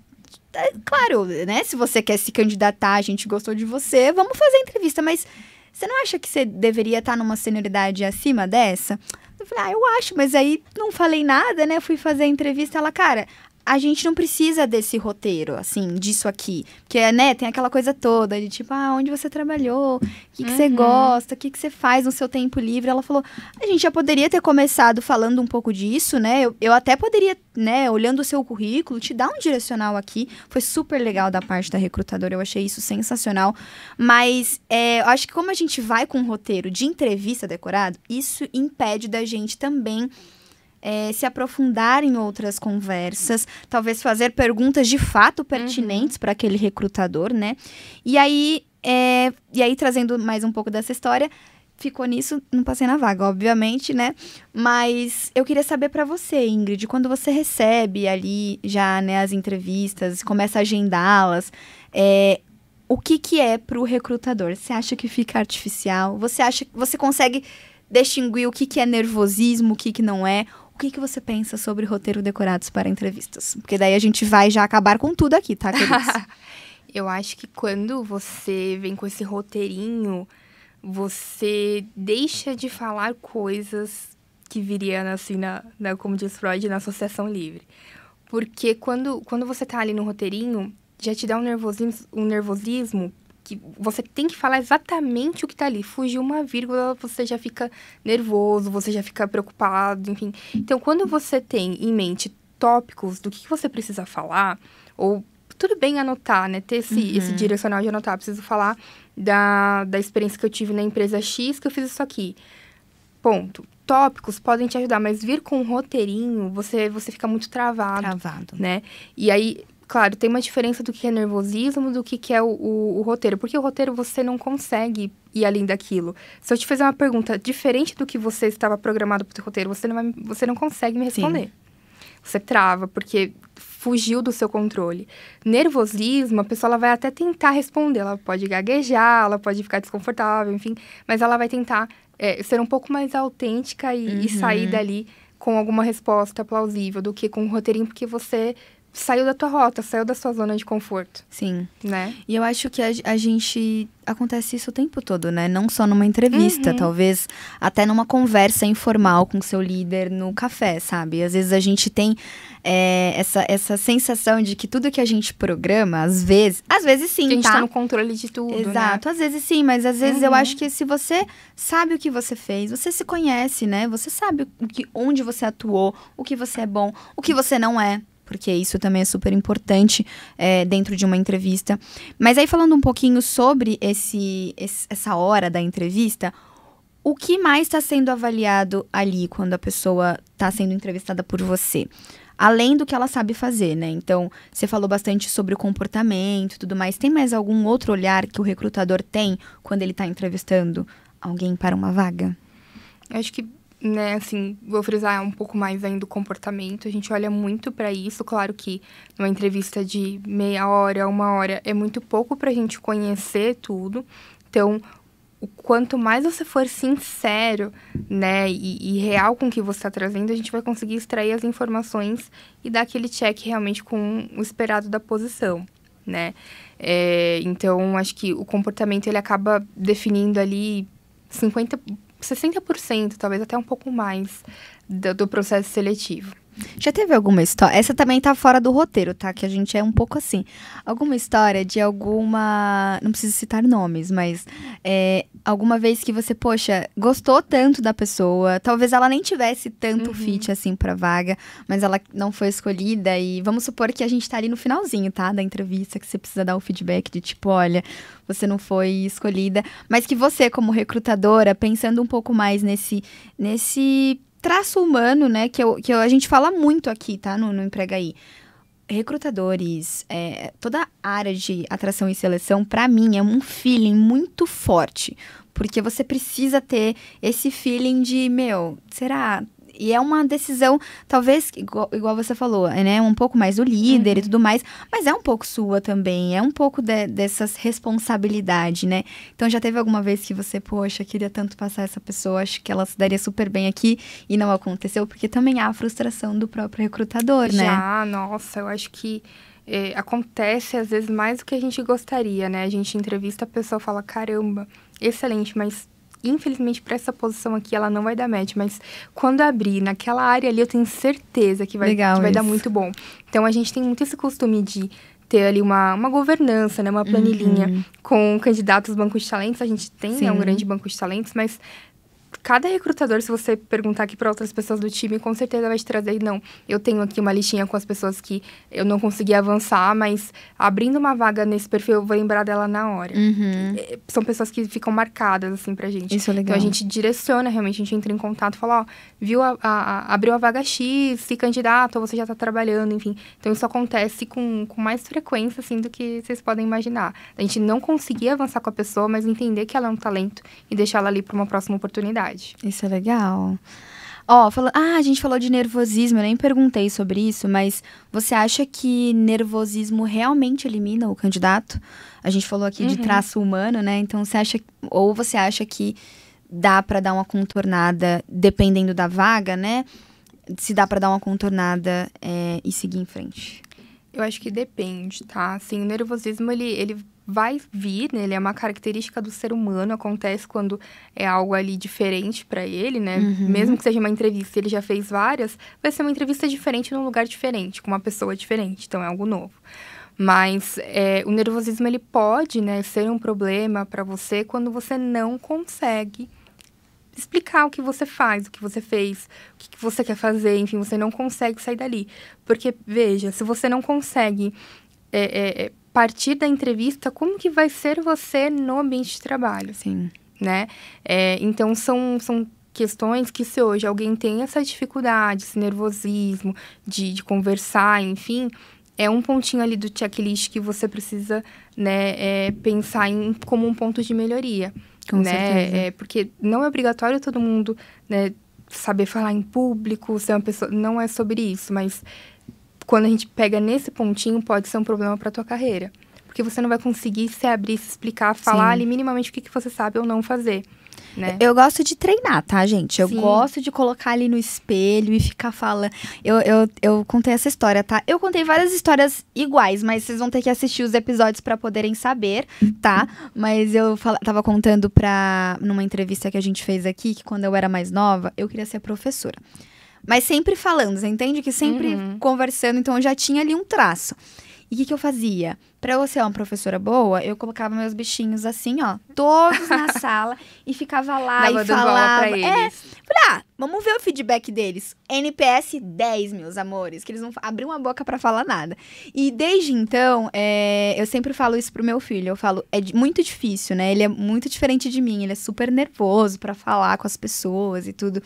claro, né? Se você quer se candidatar, a gente gostou de você, vamos fazer a entrevista. Mas você não acha que você deveria estar numa senioridade acima dessa? Eu falei, eu acho, mas aí não falei nada, né? Fui fazer a entrevista, ela, cara, a gente não precisa desse roteiro, assim, disso aqui. Porque, né, tem aquela coisa toda de tipo, onde você trabalhou, o que você gosta, o que você faz no seu tempo livre. Ela falou, a gente já poderia ter começado falando um pouco disso, né? Eu até poderia, né, olhando o seu currículo, te dar um direcional aqui. Foi super legal da parte da recrutadora, eu achei isso sensacional. Mas eu acho que como a gente vai com um roteiro de entrevista decorado, isso impede da gente também se aprofundar em outras conversas, talvez fazer perguntas de fato pertinentes para aquele recrutador, né? E aí, trazendo mais um pouco dessa história, ficou nisso, não passei na vaga, obviamente, né? Mas eu queria saber para você, Ingrid, quando você recebe ali já, né, as entrevistas, começa a agendá-las, o que é pro recrutador? Você acha que fica artificial? Você consegue distinguir o que é nervosismo, o que não é? O que você pensa sobre roteiro decorados para entrevistas? Porque daí a gente vai já acabar com tudo aqui, tá, queridos? Eu acho que quando você vem com esse roteirinho, você deixa de falar coisas que viriam, assim, como diz Freud, na associação livre. Porque quando você tá ali no roteirinho, já te dá um nervosismo que você tem que falar exatamente o que tá ali. Fugir uma vírgula, você já fica nervoso, você já fica preocupado, enfim. Então, quando você tem em mente tópicos do que você precisa falar, ou tudo bem anotar, né? Ter esse direcional de anotar. Preciso falar da experiência que eu tive na empresa X, que eu fiz isso aqui. Ponto. tópicos podem te ajudar, mas vir com um roteirinho, você fica muito travado. Né? E aí, claro, tem uma diferença do que é nervosismo, do que é o roteiro. Porque o roteiro você não consegue ir além daquilo. Se eu te fizer uma pergunta diferente do que você estava programado para o roteiro, você não consegue me responder. Sim. Você trava, porque fugiu do seu controle. Nervosismo, a pessoa ela vai até tentar responder. Ela pode gaguejar, ela pode ficar desconfortável, enfim. Mas ela vai tentar ser um pouco mais autêntica e sair dali com alguma resposta plausível do que com um roteirinho, porque você saiu da tua rota, saiu da sua zona de conforto. Sim. Né? E eu acho que a gente... Acontece isso o tempo todo, né? Não só numa entrevista, talvez até numa conversa informal com seu líder no café, sabe? Às vezes a gente tem essa sensação de que tudo que a gente programa, às vezes sim, que a gente tá no controle de tudo, Exato, né? Às vezes sim, mas às vezes eu acho que se você sabe o que você fez, você se conhece, né? Você sabe onde você atuou, o que você é bom, o que você não é. Porque isso também é super importante dentro de uma entrevista. Mas aí, falando um pouquinho sobre essa hora da entrevista, o que mais está sendo avaliado ali quando a pessoa está sendo entrevistada por você? Além do que ela sabe fazer, né? Então, você falou bastante sobre o comportamento e tudo mais. Tem mais algum outro olhar que o recrutador tem quando ele está entrevistando alguém para uma vaga? Eu acho que, né, assim, vou frisar um pouco mais ainda o comportamento. A gente olha muito para isso. Claro que numa entrevista de meia hora, 1 hora, é muito pouco para a gente conhecer tudo. Então, o quanto mais você for sincero, né, e real com o que você está trazendo, a gente vai conseguir extrair as informações e dar aquele check realmente com o esperado da posição, né? Então, acho que o comportamento, ele acaba definindo ali 60%, talvez até um pouco mais, do processo seletivo. Já teve alguma história? Essa também tá fora do roteiro, tá? Que a gente é um pouco assim. Alguma história de alguma... Não preciso citar nomes, mas... alguma vez que você, poxa, gostou tanto da pessoa, talvez ela nem tivesse tanto fit, assim, pra vaga, mas ela não foi escolhida e vamos supor que a gente tá ali no finalzinho, tá? Da entrevista, que você precisa dar o feedback de tipo, olha, você não foi escolhida, mas que você, como recrutadora, pensando um pouco mais nesse traço humano, né, que a gente fala muito aqui, tá, no Emprega Aí. Recrutadores, toda a área de atração e seleção, pra mim, é um feeling muito forte. Porque você precisa ter esse feeling de, será... E é uma decisão, talvez, igual você falou, né? Um pouco mais do líder e tudo mais. Mas é um pouco sua também. É um pouco dessas responsabilidades, né? Então, já teve alguma vez que você, poxa, queria tanto passar essa pessoa, acho que ela se daria super bem aqui e não aconteceu? Porque também há a frustração do próprio recrutador, né? Já, nossa, eu acho que acontece, às vezes, mais do que a gente gostaria, né? A gente entrevista, a pessoa fala, caramba, excelente, mas... Infelizmente, para essa posição aqui, ela não vai dar match. Mas quando abrir naquela área ali, eu tenho certeza que vai dar muito bom. Então, a gente tem muito esse costume de ter ali uma governança, né? Uma planilhinha com candidatos bancos de talentos. A gente tem um grande banco de talentos, mas... Cada recrutador, se você perguntar aqui para outras pessoas do time, com certeza vai te trazer, não, eu tenho aqui uma listinha com as pessoas que eu não consegui avançar, mas abrindo uma vaga nesse perfil, eu vou lembrar dela na hora. São pessoas que ficam marcadas, assim, pra gente. Isso é legal. Então, a gente direciona, realmente, a gente entra em contato e fala, viu, abriu a vaga X, se candidata, ou você já tá trabalhando, enfim. Então, isso acontece com mais frequência, assim, do que vocês podem imaginar. A gente não conseguir avançar com a pessoa, mas entender que ela é um talento e deixar ela ali para uma próxima oportunidade. Isso é legal. A gente falou de nervosismo, eu nem perguntei sobre isso, mas você acha que nervosismo realmente elimina o candidato? A gente falou aqui de traço humano, né? Então, você acha que dá para dar uma contornada, dependendo da vaga, né? Se dá para dar uma contornada e seguir em frente? Eu acho que depende, tá? Assim, o nervosismo, ele vai vir, né? Ele é uma característica do ser humano, acontece quando é algo ali diferente para ele, né? Mesmo que seja uma entrevista, ele já fez várias, vai ser uma entrevista diferente num lugar diferente, com uma pessoa diferente, então é algo novo. Mas o nervosismo, ele pode, né, ser um problema para você quando você não consegue explicar o que você faz, o que você fez, o que você quer fazer, enfim, você não consegue sair dali. Porque, veja, se você não consegue partir da entrevista, como que vai ser você no ambiente de trabalho? Sim. Né? Então, são questões que se hoje alguém tem essa dificuldade, esse nervosismo de conversar, enfim, é um pontinho ali do checklist que você precisa, né, pensar como um ponto de melhoria. Com né? certeza. Porque não é obrigatório todo mundo, né, saber falar em público, ser uma pessoa... Não é sobre isso, mas quando a gente pega nesse pontinho, pode ser um problema para tua carreira. Porque você não vai conseguir se abrir, se explicar, falar ali minimamente o que você sabe ou não fazer. Né? Eu gosto de treinar, tá, gente? Eu Sim. gosto de colocar ali no espelho e ficar falando. Eu contei essa história, tá? Eu contei várias histórias iguais, mas vocês vão ter que assistir os episódios pra poderem saber, tá? Mas eu tava contando numa entrevista que a gente fez aqui, que quando eu era mais nova, eu queria ser professora. Mas sempre falando, você entende? Que sempre conversando, então eu já tinha ali um traço. E o que eu fazia? Pra eu ser uma professora boa, eu colocava meus bichinhos assim, ó, todos na sala, e ficava lá e falava. Pra eles. Falei, vamos ver o feedback deles. NPS 10, meus amores, que eles não abriam a boca pra falar nada. E desde então, eu sempre falo isso pro meu filho. Eu falo, muito difícil, né? Ele é muito diferente de mim, ele é super nervoso pra falar com as pessoas e tudo.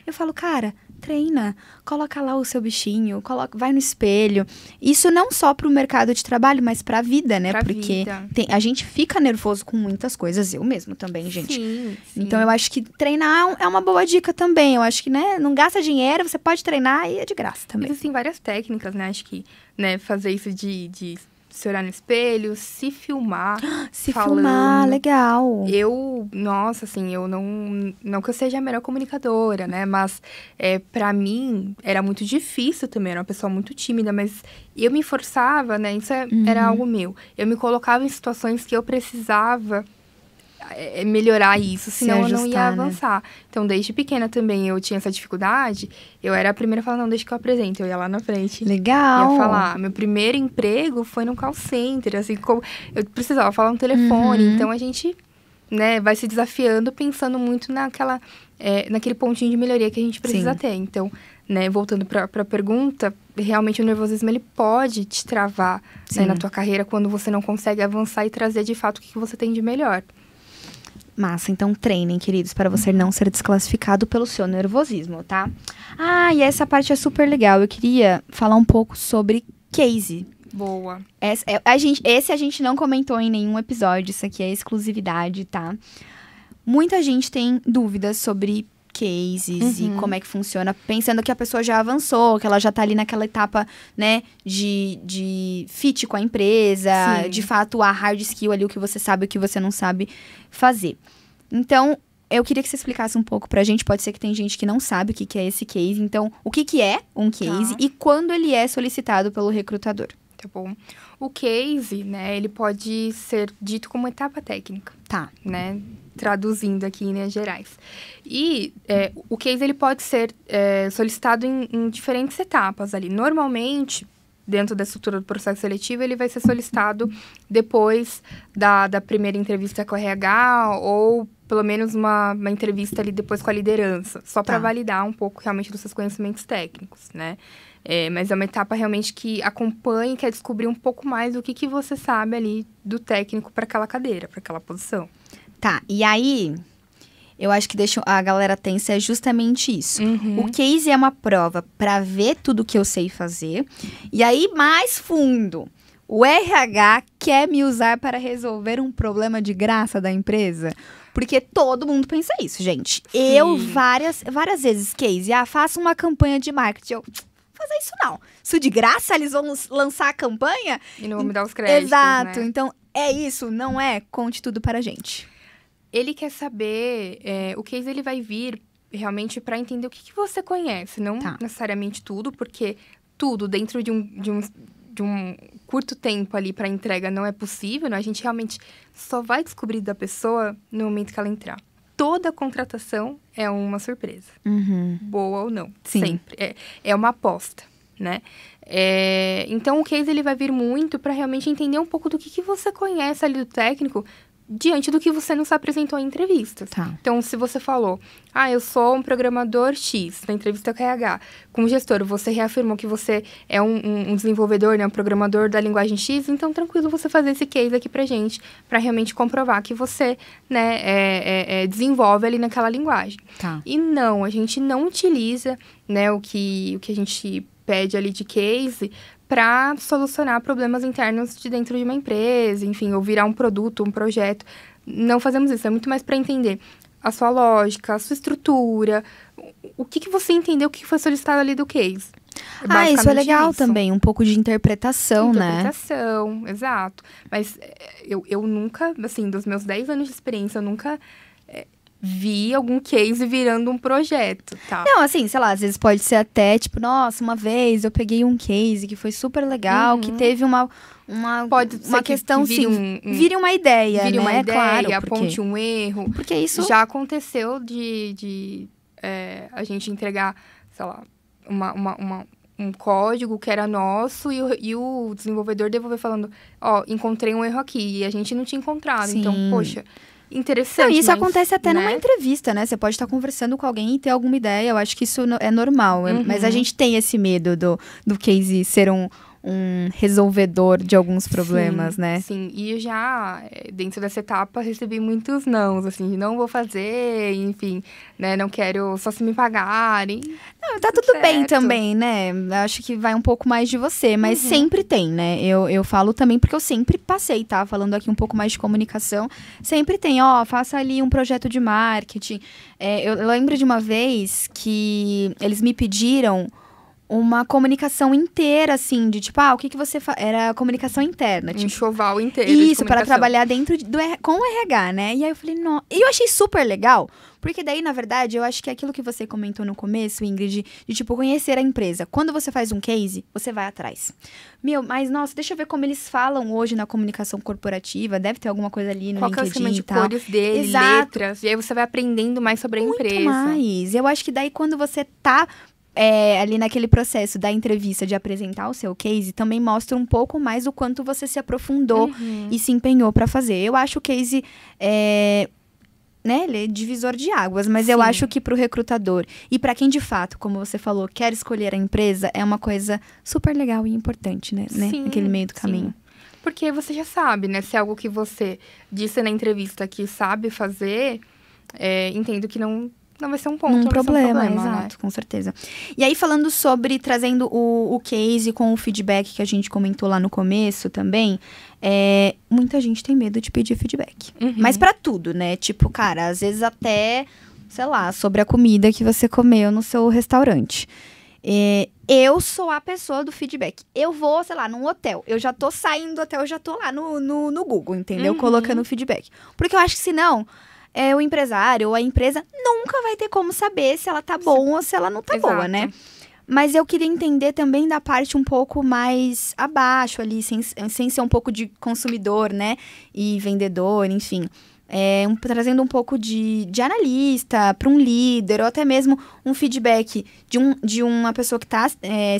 Eu falo, cara, treina, coloca lá o seu bichinho, vai no espelho. Isso não só pro mercado de trabalho, mas pra vida, né? Porque a gente fica nervoso com muitas coisas, eu mesmo também, gente. Sim. Então eu acho que treinar é uma boa dica também. Eu acho que, né, não gasta dinheiro, você pode treinar e é de graça também. Existem várias técnicas, né? Acho que, né, fazer isso de se olhar no espelho, se filmar. Se filmar, legal. Nossa, assim, eu não que eu seja a melhor comunicadora, né? Mas pra mim era muito difícil também, era uma pessoa muito tímida, mas eu me forçava, né? Isso era algo meu. Eu me colocava em situações que eu precisava melhorar isso, senão eu não ia avançar. Né? Então, desde pequena também eu tinha essa dificuldade, eu era a primeira a falar, não, deixa que eu apresento, eu ia lá na frente. Legal! Ia falar, meu primeiro emprego foi num call center, assim, como eu precisava falar no telefone, então a gente, né, vai se desafiando, pensando muito naquele pontinho de melhoria que a gente precisa ter. Então, né, voltando para a pergunta, realmente o nervosismo ele pode te travar, né, na tua carreira quando você não consegue avançar e trazer de fato o que você tem de melhor. Massa, então treinem, queridos, para você não ser desclassificado pelo seu nervosismo, tá? E essa parte é super legal. Eu queria falar um pouco sobre case. Boa. Esse a gente não comentou em nenhum episódio, isso aqui é exclusividade, tá? Muita gente tem dúvidas sobre cases e como é que funciona, pensando que a pessoa já avançou, que ela já tá ali naquela etapa, né, de fit com a empresa, de fato a hard skill ali, o que você sabe, o que você não sabe fazer. Então, eu queria que você explicasse um pouco pra gente, pode ser que tem gente que não sabe o que é esse case, então, o que é um case e quando ele é solicitado pelo recrutador? Tá bom. O case, né, ele pode ser dito como etapa técnica. Tá. Né, traduzindo aqui em linhas gerais. E o case, ele pode ser solicitado em diferentes etapas ali. Normalmente, dentro da estrutura do processo seletivo, ele vai ser solicitado depois da primeira entrevista com o RH ou pelo menos uma entrevista ali depois com a liderança, só para validar um pouco realmente dos seus conhecimentos técnicos, né? Mas é uma etapa realmente que acompanha e quer descobrir um pouco mais do que você sabe ali do técnico para aquela cadeira, para aquela posição. Tá, e aí, eu acho que deixa a galera tensa é justamente isso. O case é uma prova para ver tudo que eu sei fazer. E aí, mais fundo, o RH quer me usar para resolver um problema de graça da empresa? Porque todo mundo pensa isso, gente. Sim. Eu, várias vezes, case, faço uma campanha de marketing, fazer isso não. Isso de graça, eles vão lançar a campanha? E não vão me dar os créditos, Exato, né? Então é isso, não é? Conte tudo para a gente. Ele quer saber, o case ele vai vir realmente para entender o que você conhece, não necessariamente tudo, porque tudo dentro de um curto tempo ali para entrega não é possível, né? A gente realmente só vai descobrir da pessoa no momento que ela entrar. Toda contratação é uma surpresa, boa ou não, sempre. É uma aposta, né? Então, o case ele vai vir muito para realmente entender um pouco do que você conhece ali do técnico, diante do que você nos apresentou em entrevistas. Tá. Então, se você falou, eu sou um programador X, na entrevista com RH, como gestor, você reafirmou que você é um desenvolvedor, né, um programador da linguagem X, então, tranquilo você fazer esse case aqui pra gente, para realmente comprovar que você, né, desenvolve ali naquela linguagem. Tá. E não, a gente não utiliza, né, o que a gente pede ali de case para solucionar problemas internos de dentro de uma empresa, enfim, ou virar um produto, um projeto. Não fazemos isso, é muito mais para entender a sua lógica, a sua estrutura, o que você entendeu, o que foi solicitado ali do case. Isso é legal também, um pouco de interpretação, né? Interpretação, exato. Mas eu nunca, assim, dos meus 10 anos de experiência, eu nunca vi algum case virando um projeto, tá? Não, assim, sei lá, às vezes pode ser até, tipo, nossa, uma vez eu peguei um case que foi super legal, que teve uma questão, sim, vire uma ideia, vire né? uma ideia, claro, aponte um erro. Porque isso... Já aconteceu de a gente entregar, sei lá, um código que era nosso e o desenvolvedor devolver falando, encontrei um erro aqui, e a gente não tinha encontrado. Sim. Então, poxa... Interessante. Não, isso acontece até numa entrevista, né? Você pode estar conversando com alguém e ter alguma ideia. Eu acho que isso é normal. Mas a gente tem esse medo do case ser um resolvedor de alguns problemas, né? Sim, e já dentro dessa etapa recebi muitos nãos, assim, de não vou fazer, enfim, né? Não quero só se me pagarem. Não, tá tudo bem também, né? Acho que vai um pouco mais de você, mas sempre tem, né? Eu falo também porque eu sempre passei, tá? Falando aqui um pouco mais de comunicação, sempre tem, faça ali um projeto de marketing. Eu lembro de uma vez que eles me pediram uma comunicação inteira, assim, de tipo, o que você faz? Era comunicação interna. Um enxoval inteiro. Isso, para trabalhar dentro com o RH, né? E aí eu falei, não. E eu achei super legal, porque daí, na verdade, eu acho que é aquilo que você comentou no começo, Ingrid, de tipo, conhecer a empresa. Quando você faz um case, você vai atrás. Mas nossa, deixa eu ver como eles falam hoje na comunicação corporativa. Deve ter alguma coisa ali no LinkedIn e tal. Qual que é o esquema de cores dele, letras. E aí você vai aprendendo mais sobre a empresa. Muito mais. Eu acho que daí, quando você tá ali naquele processo da entrevista de apresentar o seu case, também mostra um pouco mais o quanto você se aprofundou e se empenhou para fazer. Eu acho o case, ele é divisor de águas, mas eu acho que pro recrutador e para quem de fato, como você falou, quer escolher a empresa, é uma coisa super legal e importante, né? Sim, naquele meio do caminho. Porque você já sabe, né? Se é algo que você disse na entrevista que sabe fazer, entendo que não vai ser um ponto, um problema, né? Exato, com certeza. E aí, falando sobre, trazendo o case com o feedback que a gente comentou lá no começo também, muita gente tem medo de pedir feedback. Mas pra tudo, né? Tipo, cara, às vezes até, sei lá, sobre a comida que você comeu no seu restaurante. Eu sou a pessoa do feedback. Eu vou, sei lá, num hotel. Eu já tô saindo do hotel, eu já tô lá no Google, entendeu? Colocando feedback. Porque eu acho que senão... o empresário ou a empresa nunca vai ter como saber se ela tá boa ou se ela não tá boa, né? Mas eu queria entender também da parte um pouco mais abaixo ali, sem ser um pouco de consumidor, né? E vendedor, enfim. Trazendo um pouco de analista para um líder, ou até mesmo um feedback de uma pessoa que tá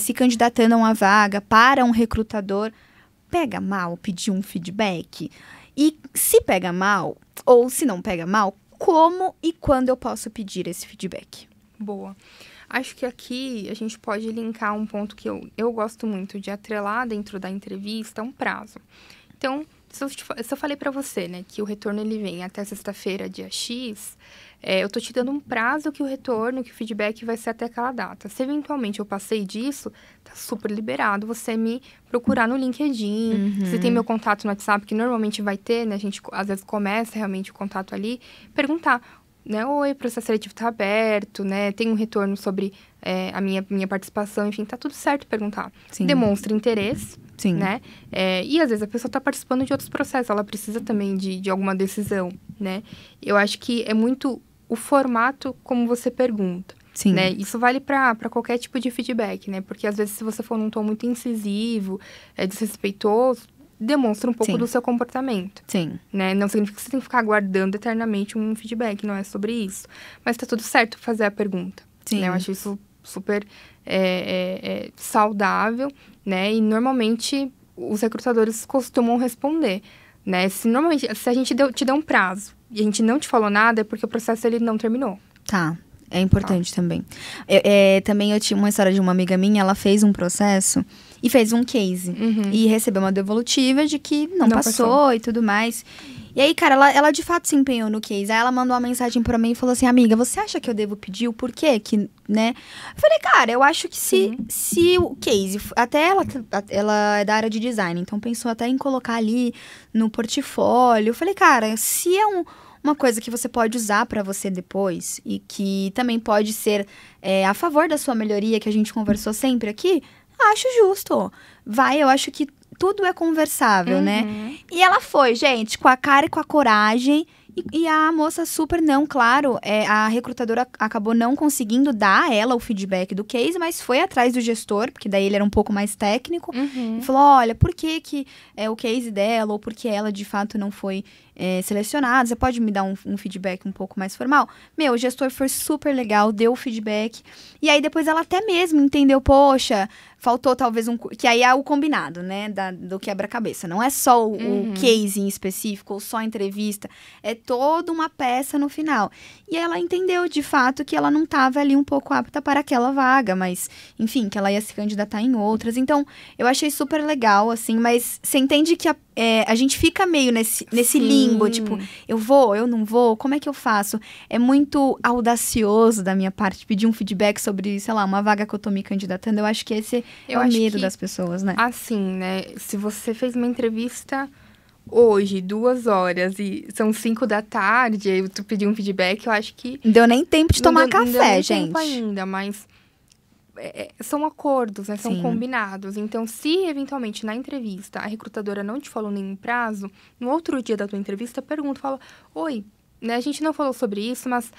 se candidatando a uma vaga para um recrutador. Pega mal pedir um feedback? E se pega mal, ou se não pega mal, como e quando eu posso pedir esse feedback? Boa. Acho que aqui a gente pode linkar um ponto que eu gosto muito de atrelar dentro da entrevista, um prazo. Então, se eu falei para você, né, que o retorno ele vem até sexta-feira, dia X, eu tô te dando um prazo que o retorno, que o feedback vai ser até aquela data. Se eventualmente eu passei disso, tá super liberado você me procurar no LinkedIn. Se tem meu contato no WhatsApp, que normalmente vai ter, né, a gente às vezes começa realmente o contato ali, perguntar, né, oi, o processo seletivo tá aberto, né, tem um retorno sobre a minha participação, enfim, tá tudo certo perguntar. Sim. Demonstra interesse. Sim. Né? E às vezes a pessoa está participando de outros processos, ela precisa também de alguma decisão, né? Eu acho que é muito o formato como você pergunta. Sim. Né? Isso vale para qualquer tipo de feedback, né? Porque às vezes se você for num tom muito incisivo, desrespeitoso, demonstra um pouco do seu comportamento. Sim. Né? Não significa que você tem que ficar aguardando eternamente um feedback, não é sobre isso. Mas tá tudo certo fazer a pergunta. Sim. Né? Eu acho isso super saudável, né? E normalmente os recrutadores costumam responder, né? Normalmente, se a gente te deu um prazo e a gente não te falou nada, é porque o processo ele não terminou. Tá. É importante também. Também eu tinha uma história de uma amiga minha, ela fez um processo e fez um case. E recebeu uma devolutiva de que não passou e tudo mais. E aí, cara, ela de fato se empenhou no case. Aí ela mandou uma mensagem pra mim e falou assim, amiga, você acha que eu devo pedir? O porquê que, né? Eu falei, cara, eu acho que se o case... Até ela é da área de design, então pensou até em colocar ali no portfólio. Eu falei, cara, se é uma coisa que você pode usar pra você depois e que também pode ser a favor da sua melhoria, que a gente conversou sempre aqui, acho justo. Eu acho que tudo é conversável, né? E ela foi, gente, com a cara e com a coragem. E a moça super não, claro, a recrutadora acabou não conseguindo dar a ela o feedback do case, mas foi atrás do gestor, porque daí ele era um pouco mais técnico, e falou, olha, por que o case dela, ou por que ela de fato não foi selecionada, você pode me dar um feedback um pouco mais formal? Meu, o gestor foi super legal, deu o feedback, e aí depois ela até mesmo entendeu, poxa, faltou talvez que aí é o combinado, né, do quebra-cabeça, não é só o case em específico, ou só a entrevista, é toda uma peça no final. E ela entendeu, de fato, que ela não estava ali um pouco apta para aquela vaga, mas, enfim, que ela ia se candidatar em outras. Então, eu achei super legal, assim, mas você entende que a gente fica meio nesse limbo, tipo, eu vou, eu não vou, como é que eu faço? É muito audacioso da minha parte pedir um feedback sobre, sei lá, uma vaga que eu tô me candidatando. Eu acho que esse é o medo das pessoas, né? Assim, né, se você fez uma entrevista hoje, 2 horas, e são 5 da tarde, aí tu pediu um feedback, eu acho que... Não deu nem tempo de tomar café, não deu nem gente. tempo ainda, mas são acordos, né? São combinados. Então, se eventualmente na entrevista a recrutadora não te falou nenhum prazo, no outro dia da tua entrevista, pergunta, fala, oi, né, a gente não falou sobre isso, mas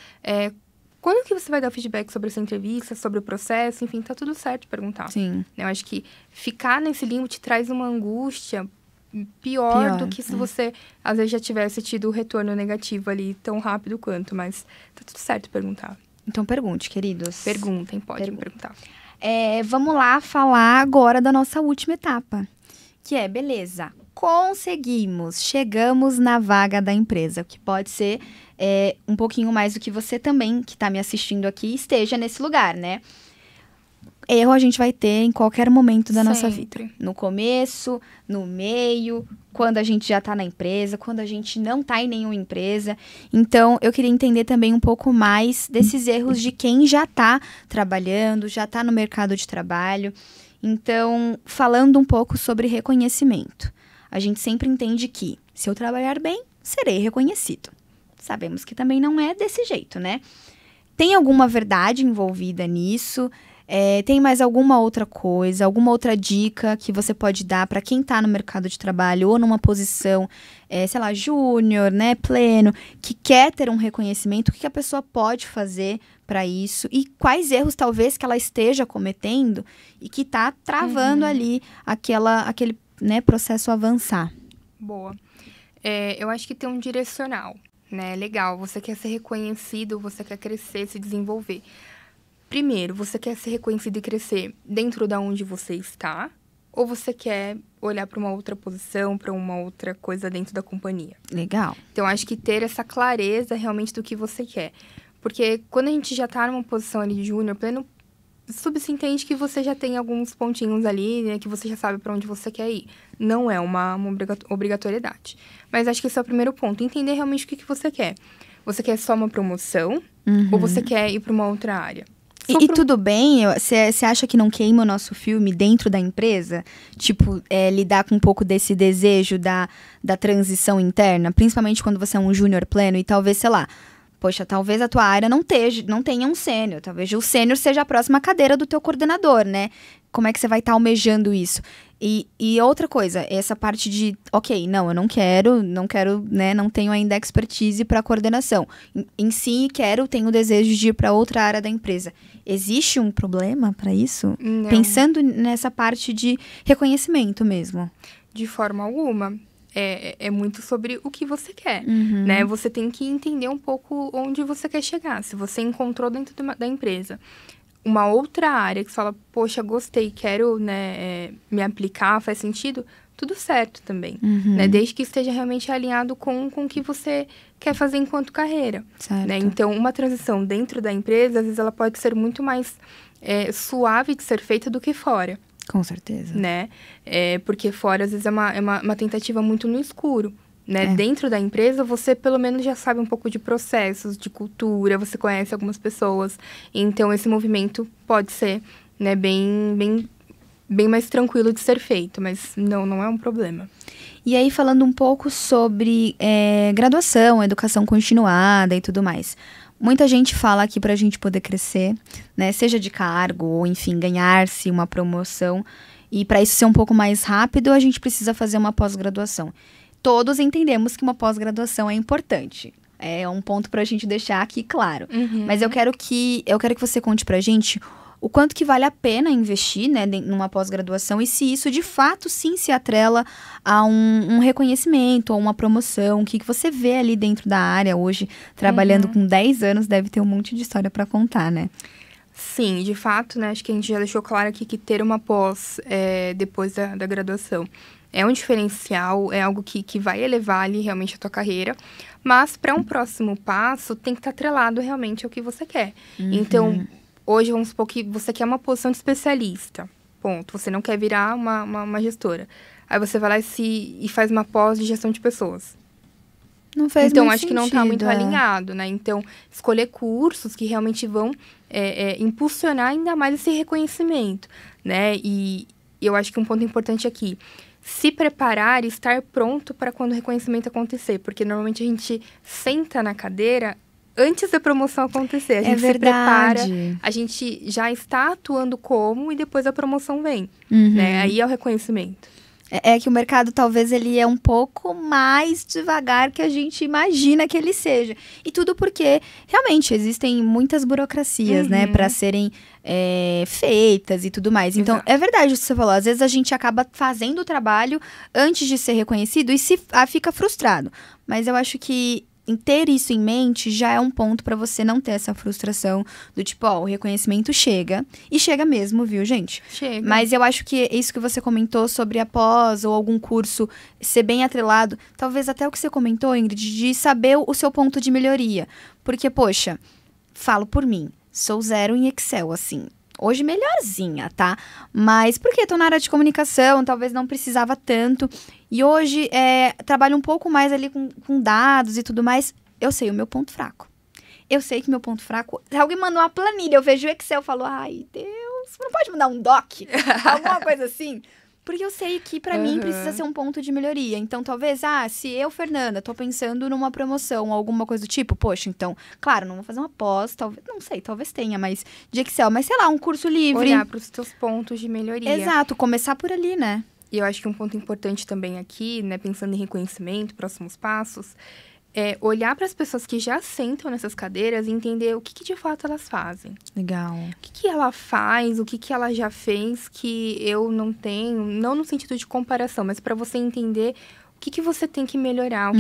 quando que você vai dar o feedback sobre essa entrevista, sobre o processo? Enfim, tá tudo certo perguntar. Sim. Eu acho que ficar nesse limbo te traz uma angústia pior do que se você, às vezes, já tivesse tido o retorno negativo ali tão rápido quanto. Mas tá tudo certo perguntar. Então, pergunte, queridos. Perguntem, pode me perguntar. Vamos lá falar agora da nossa última etapa. Que é, beleza, conseguimos, chegamos na vaga da empresa. Que pode ser um pouquinho mais do que você também, que tá me assistindo aqui, esteja nesse lugar, né? Erro a gente vai ter em qualquer momento da nossa vida. No começo, no meio, quando a gente já tá na empresa, quando a gente não tá em nenhuma empresa. Então, eu queria entender também um pouco mais desses erros de quem já tá trabalhando, já tá no mercado de trabalho. Então, falando um pouco sobre reconhecimento. A gente sempre entende que, se eu trabalhar bem, serei reconhecido. Sabemos que também não é desse jeito, né? Tem alguma verdade envolvida nisso? Tem mais alguma outra coisa, alguma outra dica que você pode dar para quem está no mercado de trabalho ou numa posição, sei lá, júnior, né, pleno, que quer ter um reconhecimento? O que a pessoa pode fazer para isso? E quais erros talvez que ela esteja cometendo e que está travando ali aquele, né, processo avançar? Boa. Eu acho que tem um direcional, né? Legal, você quer ser reconhecido, você quer crescer, se desenvolver. Primeiro, você quer ser reconhecido e crescer dentro da onde você está? Ou você quer olhar para uma outra posição, para uma outra coisa dentro da companhia? Legal. Então, acho que ter essa clareza realmente do que você quer. Porque quando a gente já está numa posição ali de júnior, pleno, subentende que você já tem alguns pontinhos ali, né? Que você já sabe para onde você quer ir. Não é uma obrigatoriedade. Mas acho que esse é o primeiro ponto. Entender realmente o que você quer. Você quer só uma promoção? Ou você quer ir para uma outra área? E tudo bem, você acha que não queima o nosso filme dentro da empresa? Tipo, lidar com um pouco desse desejo da transição interna? Principalmente quando você é um júnior pleno e talvez, sei lá, poxa, talvez a tua área não tenha um sênior. Talvez o sênior seja a próxima cadeira do teu coordenador, né? Como é que você vai estar almejando isso? E outra coisa, essa parte de, ok, não, eu não quero, né, não tenho ainda expertise para coordenação. Em si, tenho o desejo de ir para outra área da empresa. Existe um problema para isso? Não. Pensando nessa parte de reconhecimento mesmo. De forma alguma. É muito sobre o que você quer, né? Você tem que entender um pouco onde você quer chegar. Se você encontrou dentro da empresa uma outra área que você fala, poxa, gostei, quero, né, me aplicar, faz sentido, tudo certo também, né? Desde que esteja realmente alinhado com o que você quer fazer enquanto carreira, né? Então, uma transição dentro da empresa, às vezes ela pode ser muito mais suave de ser feita do que fora. Com certeza. Né? Porque fora, às vezes, é uma tentativa muito no escuro. Né? Dentro da empresa, você pelo menos já sabe um pouco de processos, de cultura, você conhece algumas pessoas. Então, esse movimento pode ser, né, bem mais tranquilo de ser feito, mas não é um problema. E aí, falando um pouco sobre graduação, educação continuada e tudo mais. Muita gente fala aqui pra gente poder crescer, né? Seja de cargo ou, enfim, ganhar-se uma promoção. E para isso ser um pouco mais rápido, a gente precisa fazer uma pós-graduação. Todos entendemos que uma pós-graduação é importante. É um ponto pra gente deixar aqui claro. Mas eu quero que você conte pra gente o quanto que vale a pena investir, né, numa pós-graduação e se isso, de fato, sim se atrela a um reconhecimento ou uma promoção. O que você vê ali dentro da área hoje, trabalhando com 10 anos, deve ter um monte de história pra contar, né? Sim, de fato, né, acho que a gente já deixou claro aqui que ter uma pós depois da graduação é um diferencial, é algo que vai elevar ali realmente a tua carreira, mas para um próximo passo tem que estar atrelado realmente ao que você quer. Então, hoje vamos supor que você quer uma posição de especialista, ponto. Você não quer virar uma gestora. Aí você vai lá e faz uma pós de gestão de pessoas. Não faz então, muito acho que não está muito alinhado, né? Então, escolher cursos que realmente vão impulsionar ainda mais esse reconhecimento, né? E eu acho que um ponto importante aqui, se preparar e estar pronto para quando o reconhecimento acontecer. Porque normalmente a gente senta na cadeira antes da promoção acontecer. A gente se prepara, a gente já está atuando como e depois a promoção vem. Né? Aí é o reconhecimento. É que o mercado, talvez, ele é um pouco mais devagar que a gente imagina que ele seja. E tudo porque, realmente, existem muitas burocracias, né? Para serem feitas e tudo mais. Então, é verdade o que você falou. Às vezes, a gente acaba fazendo o trabalho antes de ser reconhecido e fica frustrado. Mas eu acho que ter isso em mente já é um ponto para você não ter essa frustração do tipo, o reconhecimento chega. E chega mesmo, viu, gente? Chega. Mas eu acho que isso que você comentou sobre a pós ou algum curso ser bem atrelado, talvez até o que você comentou, Ingrid, de saber o seu ponto de melhoria. Porque, poxa, falo por mim, sou zero em Excel, assim. Hoje melhorzinha, tá? Mas porque tô na área de comunicação, talvez não precisava tanto. E hoje trabalho um pouco mais ali com dados e tudo mais. Eu sei o meu ponto fraco. Eu sei que meu ponto fraco... Se alguém mandou uma planilha, eu vejo o Excel e falo, ai, Deus, não pode mandar um doc? Alguma coisa assim? Porque eu sei que pra mim precisa ser um ponto de melhoria. Então, talvez, se eu, Fernanda, tô pensando numa promoção ou alguma coisa do tipo, poxa, então, claro, não vou fazer uma pós, talvez, não sei, talvez tenha, mas de Excel, mas sei lá, um curso livre. Olhar pros teus pontos de melhoria. Exato, começar por ali, né? E eu acho que um ponto importante também aqui, né, pensando em reconhecimento, próximos passos, é olhar para as pessoas que já sentam nessas cadeiras e entender o que de fato elas fazem. Legal. O que ela faz, o que ela já fez que eu não tenho, não no sentido de comparação, mas para você entender o que você tem que melhorar,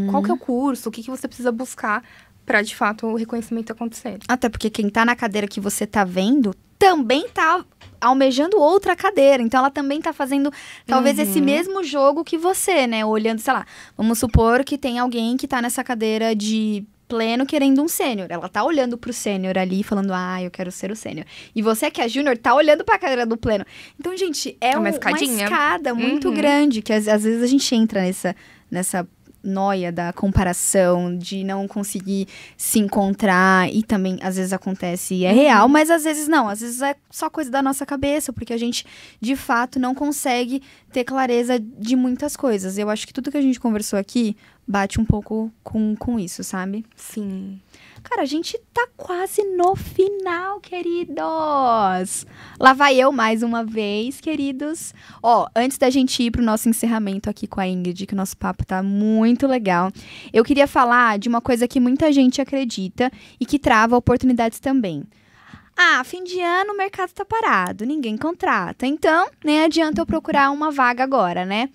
qual que é o curso, o que você precisa buscar para de fato o reconhecimento acontecer. Até porque quem tá na cadeira que você tá vendo também tá almejando outra cadeira. Então, ela também tá fazendo, talvez, esse mesmo jogo que você, né? Olhando, sei lá, vamos supor que tem alguém que tá nessa cadeira de pleno querendo um sênior. Ela tá olhando pro sênior ali, falando, eu quero ser o sênior. E você que é júnior, tá olhando pra cadeira do pleno. Então, gente, é uma escada muito grande, que às vezes a gente entra nessa noia da comparação, de não conseguir se encontrar, e também às vezes acontece e é real, mas às vezes não, às vezes é só coisa da nossa cabeça, porque a gente de fato não consegue ter clareza de muitas coisas. Eu acho que tudo que a gente conversou aqui bate um pouco com isso, sabe? Sim. Cara, a gente tá quase no final, queridos! Lá vai eu mais uma vez, queridos. Antes da gente ir pro nosso encerramento aqui com a Ingrid, que o nosso papo tá muito legal, eu queria falar de uma coisa que muita gente acredita e que trava oportunidades também. Fim de ano o mercado tá parado, ninguém contrata, então nem adianta eu procurar uma vaga agora, né?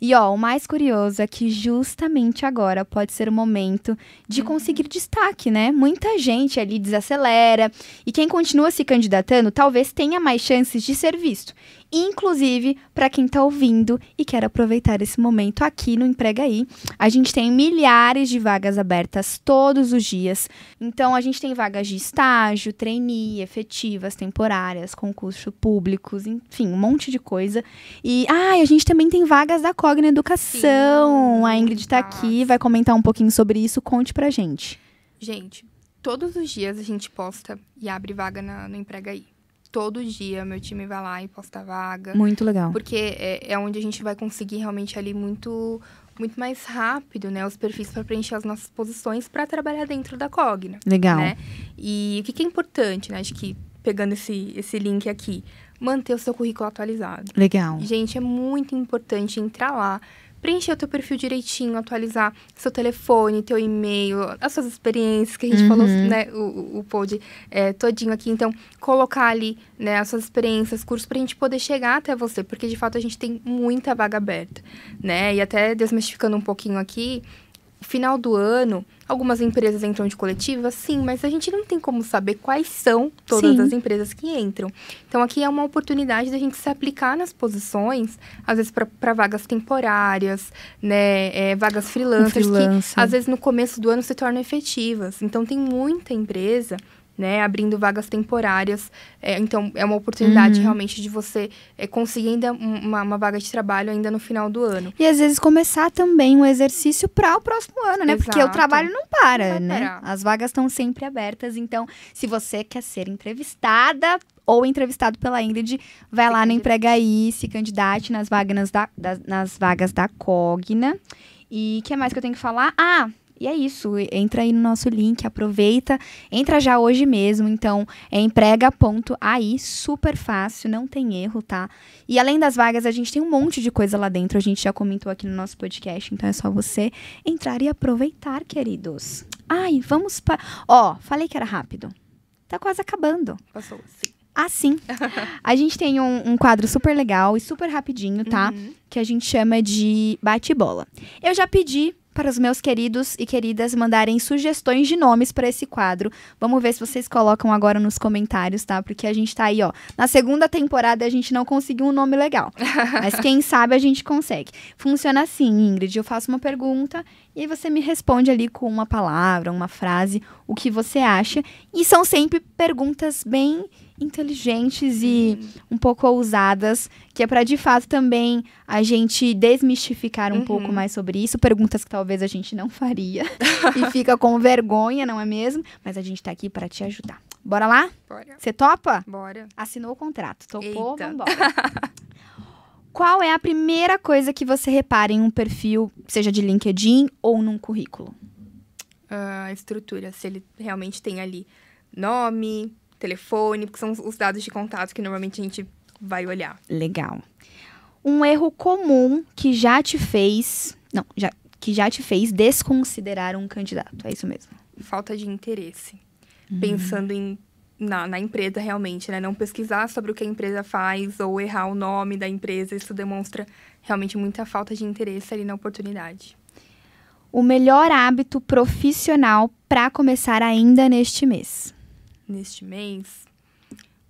E o mais curioso é que justamente agora pode ser o momento de conseguir destaque, né? Muita gente ali desacelera e quem continua se candidatando talvez tenha mais chances de ser visto. Inclusive, para quem tá ouvindo e quer aproveitar esse momento aqui no Emprega Aí, a gente tem milhares de vagas abertas todos os dias. Então, a gente tem vagas de estágio, trainee, efetivas, temporárias, concursos públicos, enfim, um monte de coisa. E, a gente também tem vagas da Cogna Educação. Sim, a Ingrid tá aqui, vai comentar um pouquinho sobre isso. Conte pra gente. Gente, todos os dias a gente posta e abre vaga no Emprega Aí. Todo dia meu time vai lá e posta vaga. Muito legal. Porque é onde a gente vai conseguir realmente ali muito mais rápido, né? Os perfis para preencher as nossas posições para trabalhar dentro da Cogna. Legal. Né? E o que é importante, né? Acho que pegando esse link aqui, manter o seu currículo atualizado. Legal. Gente, é muito importante entrar lá, preencher o teu perfil direitinho, atualizar seu telefone, teu e-mail, as suas experiências, que a gente falou, né, o pod todinho aqui. Então, colocar ali, né, as suas experiências, cursos, pra gente poder chegar até você, porque, de fato, a gente tem muita vaga aberta, né? E até desmistificando um pouquinho aqui, final do ano, algumas empresas entram de coletiva, sim, mas a gente não tem como saber quais são todas as empresas que entram. Então, aqui é uma oportunidade da gente se aplicar nas posições, às vezes para vagas temporárias, né, vagas freelancers, que às vezes no começo do ano se tornam efetivas. Então, tem muita empresa, né, abrindo vagas temporárias. Então, é uma oportunidade realmente de você conseguir ainda uma vaga de trabalho ainda no final do ano. E às vezes começar também um exercício para o próximo ano, né? Exato. Porque o trabalho não para, Não vai né? parar. As vagas estão sempre abertas. Então, se você quer ser entrevistada ou entrevistado pela Ingrid, vai lá no Emprega Aí, se candidate nas vagas da Cogna. E o que mais que eu tenho que falar? E é isso, entra aí no nosso link, aproveita, entra já hoje mesmo, então é emprega.ai, super fácil, não tem erro, tá? E além das vagas, a gente tem um monte de coisa lá dentro, a gente já comentou aqui no nosso podcast, então é só você entrar e aproveitar, queridos. Vamos para... falei que era rápido, tá quase acabando. Passou, sim. Sim. A gente tem um quadro super legal e super rapidinho, tá? Que a gente chama de bate-bola. Eu já pedi para os meus queridos e queridas mandarem sugestões de nomes para esse quadro. Vamos ver se vocês colocam agora nos comentários, tá? Porque a gente tá aí, na segunda temporada a gente não conseguiu um nome legal. Mas quem sabe a gente consegue. Funciona assim, Ingrid, eu faço uma pergunta e aí você me responde ali com uma palavra, uma frase, o que você acha. E são sempre perguntas bem inteligentes e um pouco ousadas, que é para de fato também a gente desmistificar um pouco mais sobre isso, perguntas que talvez a gente não faria e fica com vergonha, não é mesmo? Mas a gente tá aqui para te ajudar. Bora lá? Bora. Você topa? Bora. Assinou o contrato, topou, Eita. vambora. Qual é a primeira coisa que você repara em um perfil, seja de LinkedIn ou num currículo? A estrutura, se ele realmente tem ali nome, telefone, porque são os dados de contato que normalmente a gente vai olhar. Legal. Um erro comum que já te fez desconsiderar um candidato. É isso mesmo. Falta de interesse. Pensando na empresa realmente, né? Não pesquisar sobre o que a empresa faz ou errar o nome da empresa. Isso demonstra realmente muita falta de interesse ali na oportunidade. O melhor hábito profissional para começar ainda neste mês. Neste mês,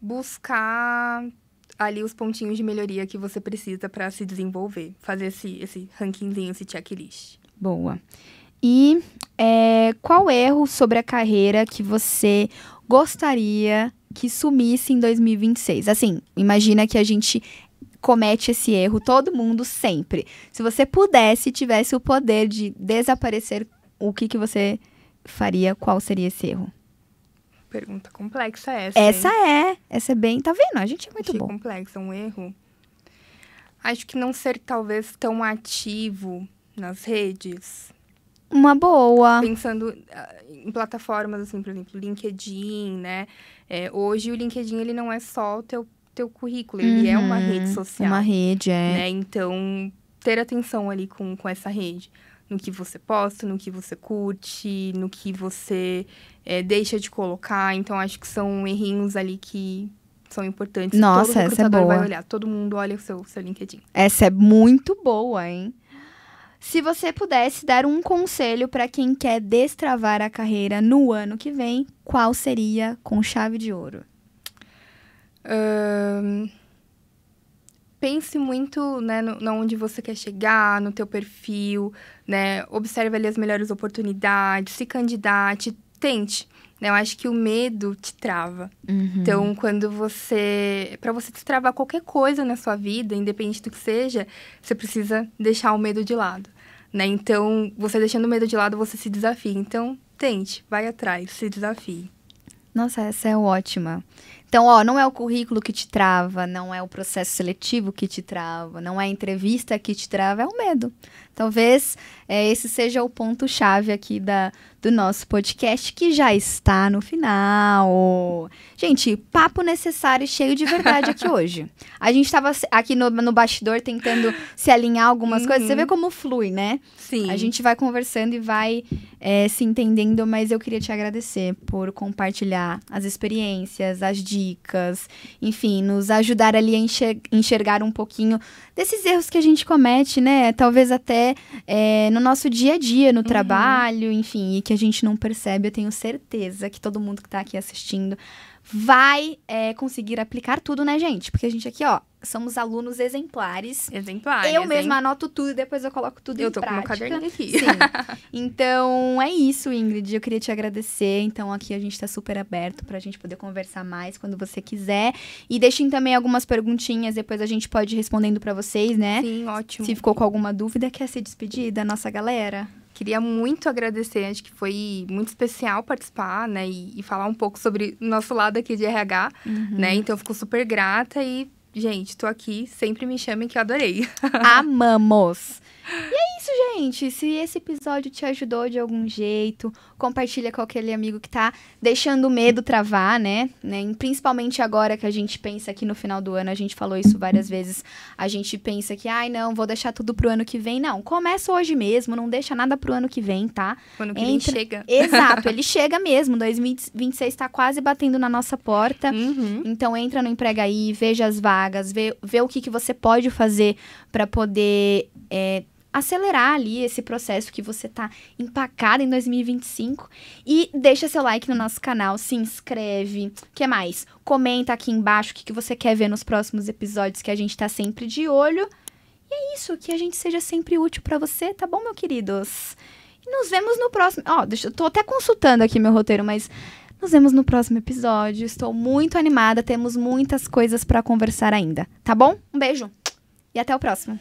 buscar ali os pontinhos de melhoria que você precisa para se desenvolver. Fazer esse rankingzinho, esse checklist. Boa. E qual erro sobre a carreira que você gostaria que sumisse em 2026? Assim, imagina que a gente comete esse erro, todo mundo sempre. Se você pudesse, tivesse o poder de desaparecer, o que você faria? Qual seria esse erro? Pergunta complexa essa. Essa é bem... Tá vendo? A gente é muito bom. Complexa, um erro. Acho que não ser talvez tão ativo nas redes. Uma boa. Pensando em plataformas, assim, por exemplo, LinkedIn, né? Hoje o LinkedIn, ele não é só o teu currículo, ele é uma rede social. Uma rede, né? Então, ter atenção ali com essa rede. No que você posta, no que você curte, no que você deixa de colocar. Então, acho que são errinhos ali que são importantes. Nossa, todo essa é recrutador boa. vai olhar, todo mundo olha o seu LinkedIn. Essa é muito boa, hein? Se você pudesse dar um conselho para quem quer destravar a carreira no ano que vem, qual seria com chave de ouro? pense muito, né, onde você quer chegar, no teu perfil, né? Observe ali as melhores oportunidades, se candidate, tente. Né? Eu acho que o medo te trava. Então, para você destravar qualquer coisa na sua vida, independente do que seja, você precisa deixar o medo de lado. Né? Então, você deixando o medo de lado, você se desafia. Então, tente, vai atrás, se desafie. Nossa, essa é ótima. Então, ó, não é o currículo que te trava, não é o processo seletivo que te trava, não é a entrevista que te trava, é o medo. Talvez esse seja o ponto-chave aqui do nosso podcast, que já está no final. Gente, papo necessário e cheio de verdade aqui hoje. A gente estava aqui no bastidor tentando se alinhar algumas coisas. Você vê como flui, né? Sim. A gente vai conversando e vai se entendendo, mas eu queria te agradecer por compartilhar as experiências, as dicas, enfim, nos ajudar ali a enxergar um pouquinho desses erros que a gente comete, né? Talvez até no nosso dia a dia, no trabalho, enfim, e que a gente não percebe. Eu tenho certeza que todo mundo que tá aqui assistindo vai conseguir aplicar tudo, né, gente? Porque a gente aqui, ó, somos alunos exemplares. Eu mesma anoto tudo e depois eu coloco tudo em prática. Eu tô com meu caderninho aqui. Sim. Então, é isso, Ingrid. Eu queria te agradecer. Então, aqui a gente tá super aberto pra gente poder conversar mais quando você quiser. E deixem também algumas perguntinhas, depois a gente pode ir respondendo pra vocês, né? Sim, ótimo. Se ficou com alguma dúvida, quer se despedir da nossa galera? Queria muito agradecer, acho que foi muito especial participar, né? E falar um pouco sobre o nosso lado aqui de RH, né? Então, eu fico super grata e, gente, tô aqui, sempre me chamem que eu adorei. Amamos! E é isso, gente. Se esse episódio te ajudou de algum jeito, compartilha com aquele amigo que tá deixando o medo travar, né? E principalmente agora que a gente pensa aqui no final do ano, a gente falou isso várias vezes, a gente pensa que, não, vou deixar tudo pro ano que vem. Não, começa hoje mesmo, não deixa nada pro ano que vem, tá? O ano que vem chega. Exato, ele chega mesmo, 2026 tá quase batendo na nossa porta. Então, entra no Emprega Aí, veja as vagas, vê o que você pode fazer pra poder acelerar ali esse processo que você tá empacado em 2025 e deixa seu like no nosso canal, se inscreve, que mais? Comenta aqui embaixo o que você quer ver nos próximos episódios, que a gente tá sempre de olho. E é isso, que a gente seja sempre útil pra você, tá bom, meus queridos? E nos vemos no próximo... eu tô até consultando aqui meu roteiro, mas nos vemos no próximo episódio. Estou muito animada, temos muitas coisas pra conversar ainda, tá bom? Um beijo e até o próximo.